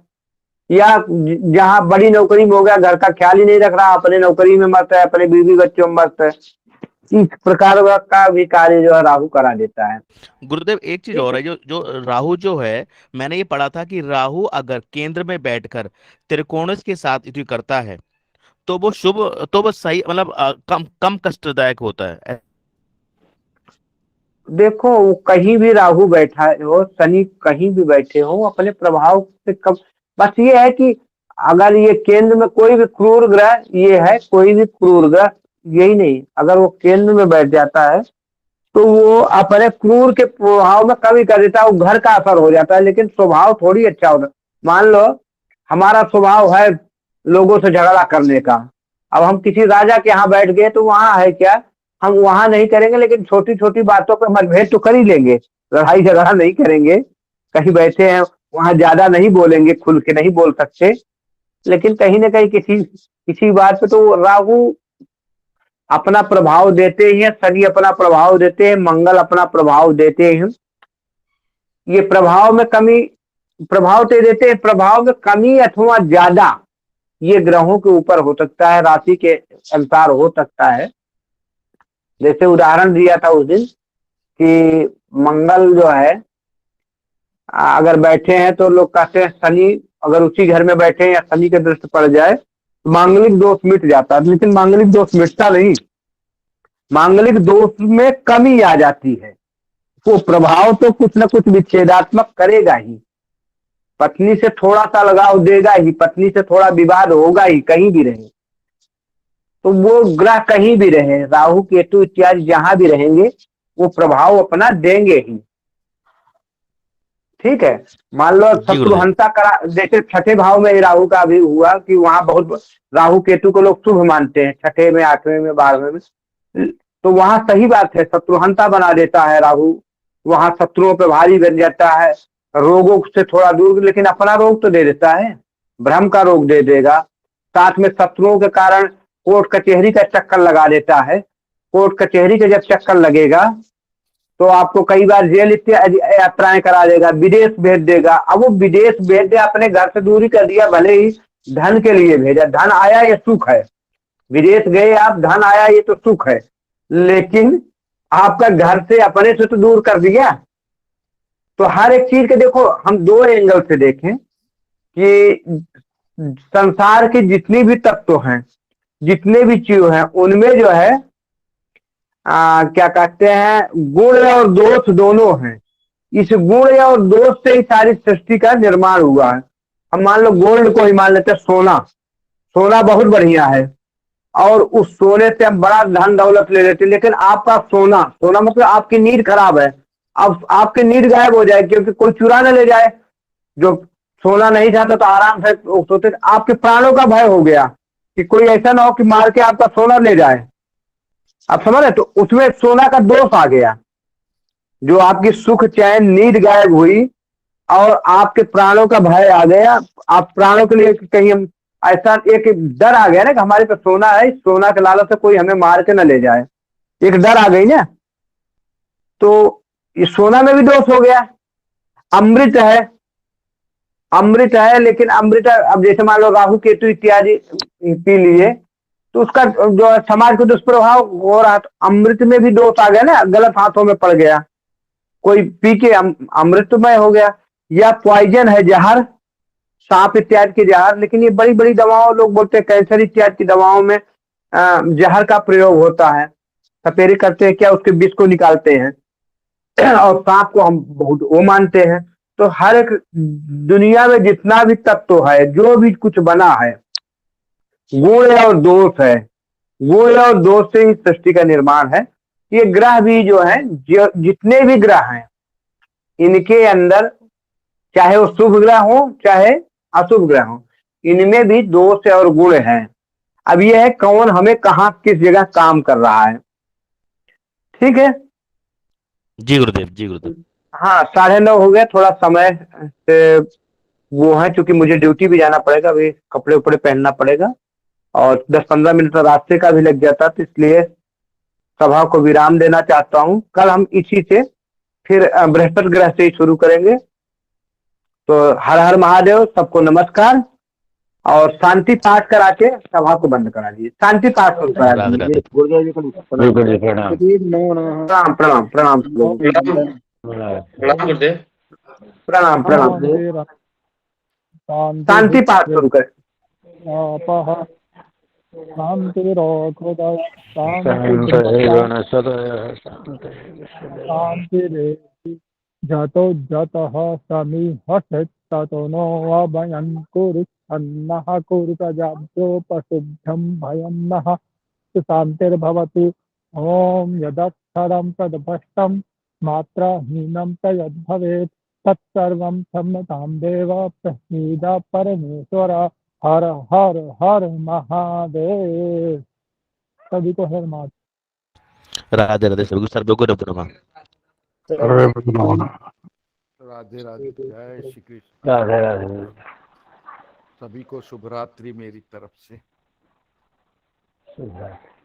या जहाँ बड़ी नौकरी में हो गया, घर का ख्याल ही नहीं रख रहा, अपने नौकरी में मस्त है, अपने बीवी बच्चों में मस्त है। इस प्रकार का भी कार्य जो है राहु करा देता है। गुरुदेव एक चीज और है, जो जो राहु जो है, मैंने ये पढ़ा था कि राहु अगर केंद्र में बैठकर त्रिकोणस के साथ युति करता है तो वो शुभ, तो वो सही, मतलब कम कम कष्टदायक होता है। देखो वो कहीं भी राहु बैठा हो, शनि कहीं भी बैठे हो, अपने प्रभाव से कम, बस ये है कि अगर ये केंद्र में कोई भी क्रूर ग्रह, ये है कोई भी क्रूर ग्रह, यही नहीं, अगर वो केंद्र में बैठ जाता है तो वो अपने क्रूर के प्रभाव में कमी कर देता है, वो घर का असर हो जाता है, लेकिन स्वभाव थोड़ी अच्छा होता है। मान लो हमारा स्वभाव है लोगों से झगड़ा करने का, अब हम किसी राजा के यहाँ बैठ गए तो वहां है क्या, हम वहां नहीं करेंगे, लेकिन छोटी छोटी बातों पर मतभेद तो कर ही लेंगे, लड़ाई झगड़ा नहीं करेंगे। कहीं बैठे हैं वहां ज्यादा नहीं बोलेंगे, खुल के नहीं बोल सकते, लेकिन कहीं ना कहीं किसी किसी बात पे तो राहु अपना प्रभाव देते ही हैं, शनि अपना प्रभाव देते हैं, मंगल अपना प्रभाव देते हैं। ये प्रभाव में कमी, प्रभाव तो देते हैं, प्रभाव में कमी अथवा ज्यादा ये ग्रहों के ऊपर हो सकता है, राशि के अनुसार हो सकता है। जैसे उदाहरण दिया था उस दिन कि मंगल जो है अगर बैठे हैं तो लोग कहते हैं शनि अगर उसी घर में बैठे हैं या शनि के दृष्टि पड़ जाए तो मांगलिक दोष मिट जाता है, लेकिन मांगलिक दोष मिटता नहीं, मांगलिक दोष में कमी आ जाती है। वो प्रभाव तो कुछ न कुछ विच्छेदात्मक करेगा ही, पत्नी से थोड़ा सा लगाव देगा ही, पत्नी से थोड़ा विवाद होगा ही, कहीं भी रहे तो वो ग्रह कहीं भी रहे, राहु केतु इत्यादि जहां भी रहेंगे वो प्रभाव अपना देंगे ही। ठीक है, मान लो शत्रुहंता करा, जैसे छठे भाव में राहु का भी हुआ कि वहां बहुत राहु केतु को लोग शुभ मानते हैं, छठे में, आठवें में, 12वें में, तो वहां सही बात है, शत्रुहंता बना देता है राहु, वहां शत्रुओं पे भारी बन जाता है, रोगों से थोड़ा दूर, लेकिन अपना रोग तो दे देता है, भ्रम का रोग दे देगा, साथ में शत्रुओं के कारण कोर्ट कचहरी का चक्कर लगा देता है, कोर्ट कचहरी का जब चक्कर लगेगा तो आपको कई बार जेल इत्यादि यात्राएं करा देगा, विदेश भेज देगा। अब वो विदेश भेज दे, अपने घर से दूरी कर दिया, भले ही धन के लिए भेजा, धन आया ये सुख है, विदेश गए आप, धन आया ये तो सुख है, लेकिन आपका घर से अपने से तो दूर कर दिया। तो हर एक चीज के देखो हम दो एंगल से देखें कि संसार के जितनी भी तत्व हैं, जितने भी चीज हैं, उनमें जो है क्या कहते हैं, गुण और दोष दोनों हैं। इस गुण और दोष से ही सारी सृष्टि का निर्माण हुआ है। हम मान लो गोल्ड को ही मान लेते हैं, सोना, सोना बहुत बढ़िया है और उस सोने से हम बड़ा धन दौलत ले लेते, लेकिन आपका सोना, सोना मतलब आपकी नीड खराब है, अब आपकी नीड गायब हो जाए क्योंकि कोई चुरा न ले जाए। जो सोना नहीं चाहता तो आराम से सोते, आपके प्राणों का भय हो गया कि कोई ऐसा ना हो कि मार के आपका सोना ले जाए, आप समझ रहे, तो उसमें सोना का दोष आ गया, जो आपकी सुख चैन नींद गायब हुई और आपके प्राणों का भय आ गया। आप प्राणों के लिए कहीं हम ऐसा एक डर आ गया ना कि हमारे पास सोना है, सोना के लालच से कोई हमें मार के न ले जाए, एक डर आ गई ना, तो ये सोना में भी दोष हो गया। अमृत है, अमृत है, लेकिन अमृत अब जैसे मान लो राहु केतु इत्यादि पी लिए तो उसका जो समाज को दुष्प्रभाव हो रहा, तो अमृत में भी दोष आ गया ना, गलत हाथों में पड़ गया, कोई पी के अमृतमय हो गया। या पॉइजन है, जहर, सांप इत्यादि के जहर, लेकिन ये बड़ी बड़ी दवाओं, लोग बोलते हैं कैंसर इत्यादि की दवाओं में जहर का प्रयोग होता है, सपेरे करते हैं क्या, उसके विष को निकालते हैं और सांप को हम बहुत वो मानते हैं। तो हर एक दुनिया में जितना भी तत्व है, जो भी कुछ बना है, गुण और दोष है, गुण और दोष से ही सृष्टि का निर्माण है। ये ग्रह भी जो है, जितने भी ग्रह हैं, इनके अंदर चाहे वो शुभ ग्रह हो चाहे अशुभ ग्रह हो, इनमें भी दोष और गुण हैं। अब ये है कौन हमें कहाँ किस जगह काम कर रहा है। ठीक है जी गुरुदेव, जी गुरुदेव। हाँ, 9:30 हो गया, थोड़ा समय से वो है, क्योंकि मुझे ड्यूटी भी जाना पड़ेगा, अभी कपड़े उपड़े पहनना पड़ेगा और 10-15 मिनट रास्ते का भी लग जाता, तो इसलिए सभा को विराम देना चाहता हूँ। कल हम इसी से फिर बृहस्पति ग्रह से ही शुरू करेंगे। तो हर हर महादेव, सबको नमस्कार, और शांति पाठ करा के सभा को बंद करा दीजिए। शांति पाठ शुरू करा राधे दीजिए। राधे। गुरुदेव जी को बिल्कुल जी, प्रणाम। प्रणाम प्रणाम प्रणाम प्रणाम गुरुदेव। प्रणाम प्रणाम। शांति पाठ शुरू करें। जतो जतः समीहश्च ततो नो अभयं कुरु अन्नः कुरु प्रजाभ्योपशुभ्यं भयं नः शान्तिर्भवतु। ॐ यदक्षरं तद्भष्टं मात्राहीनं च यद्भवेत् तत्सर्वं क्षम्यतां देव प्रसीद परमेश्वर। हर हर हर महादेव। सभी को हर महादेव। राधे राधे। सभी को सर्व को नमः। राधे राधे। जय श्री कृष्ण। राधे राधे। सभी को शुभ रात्रि मेरी तरफ से। शुभ रात्रि।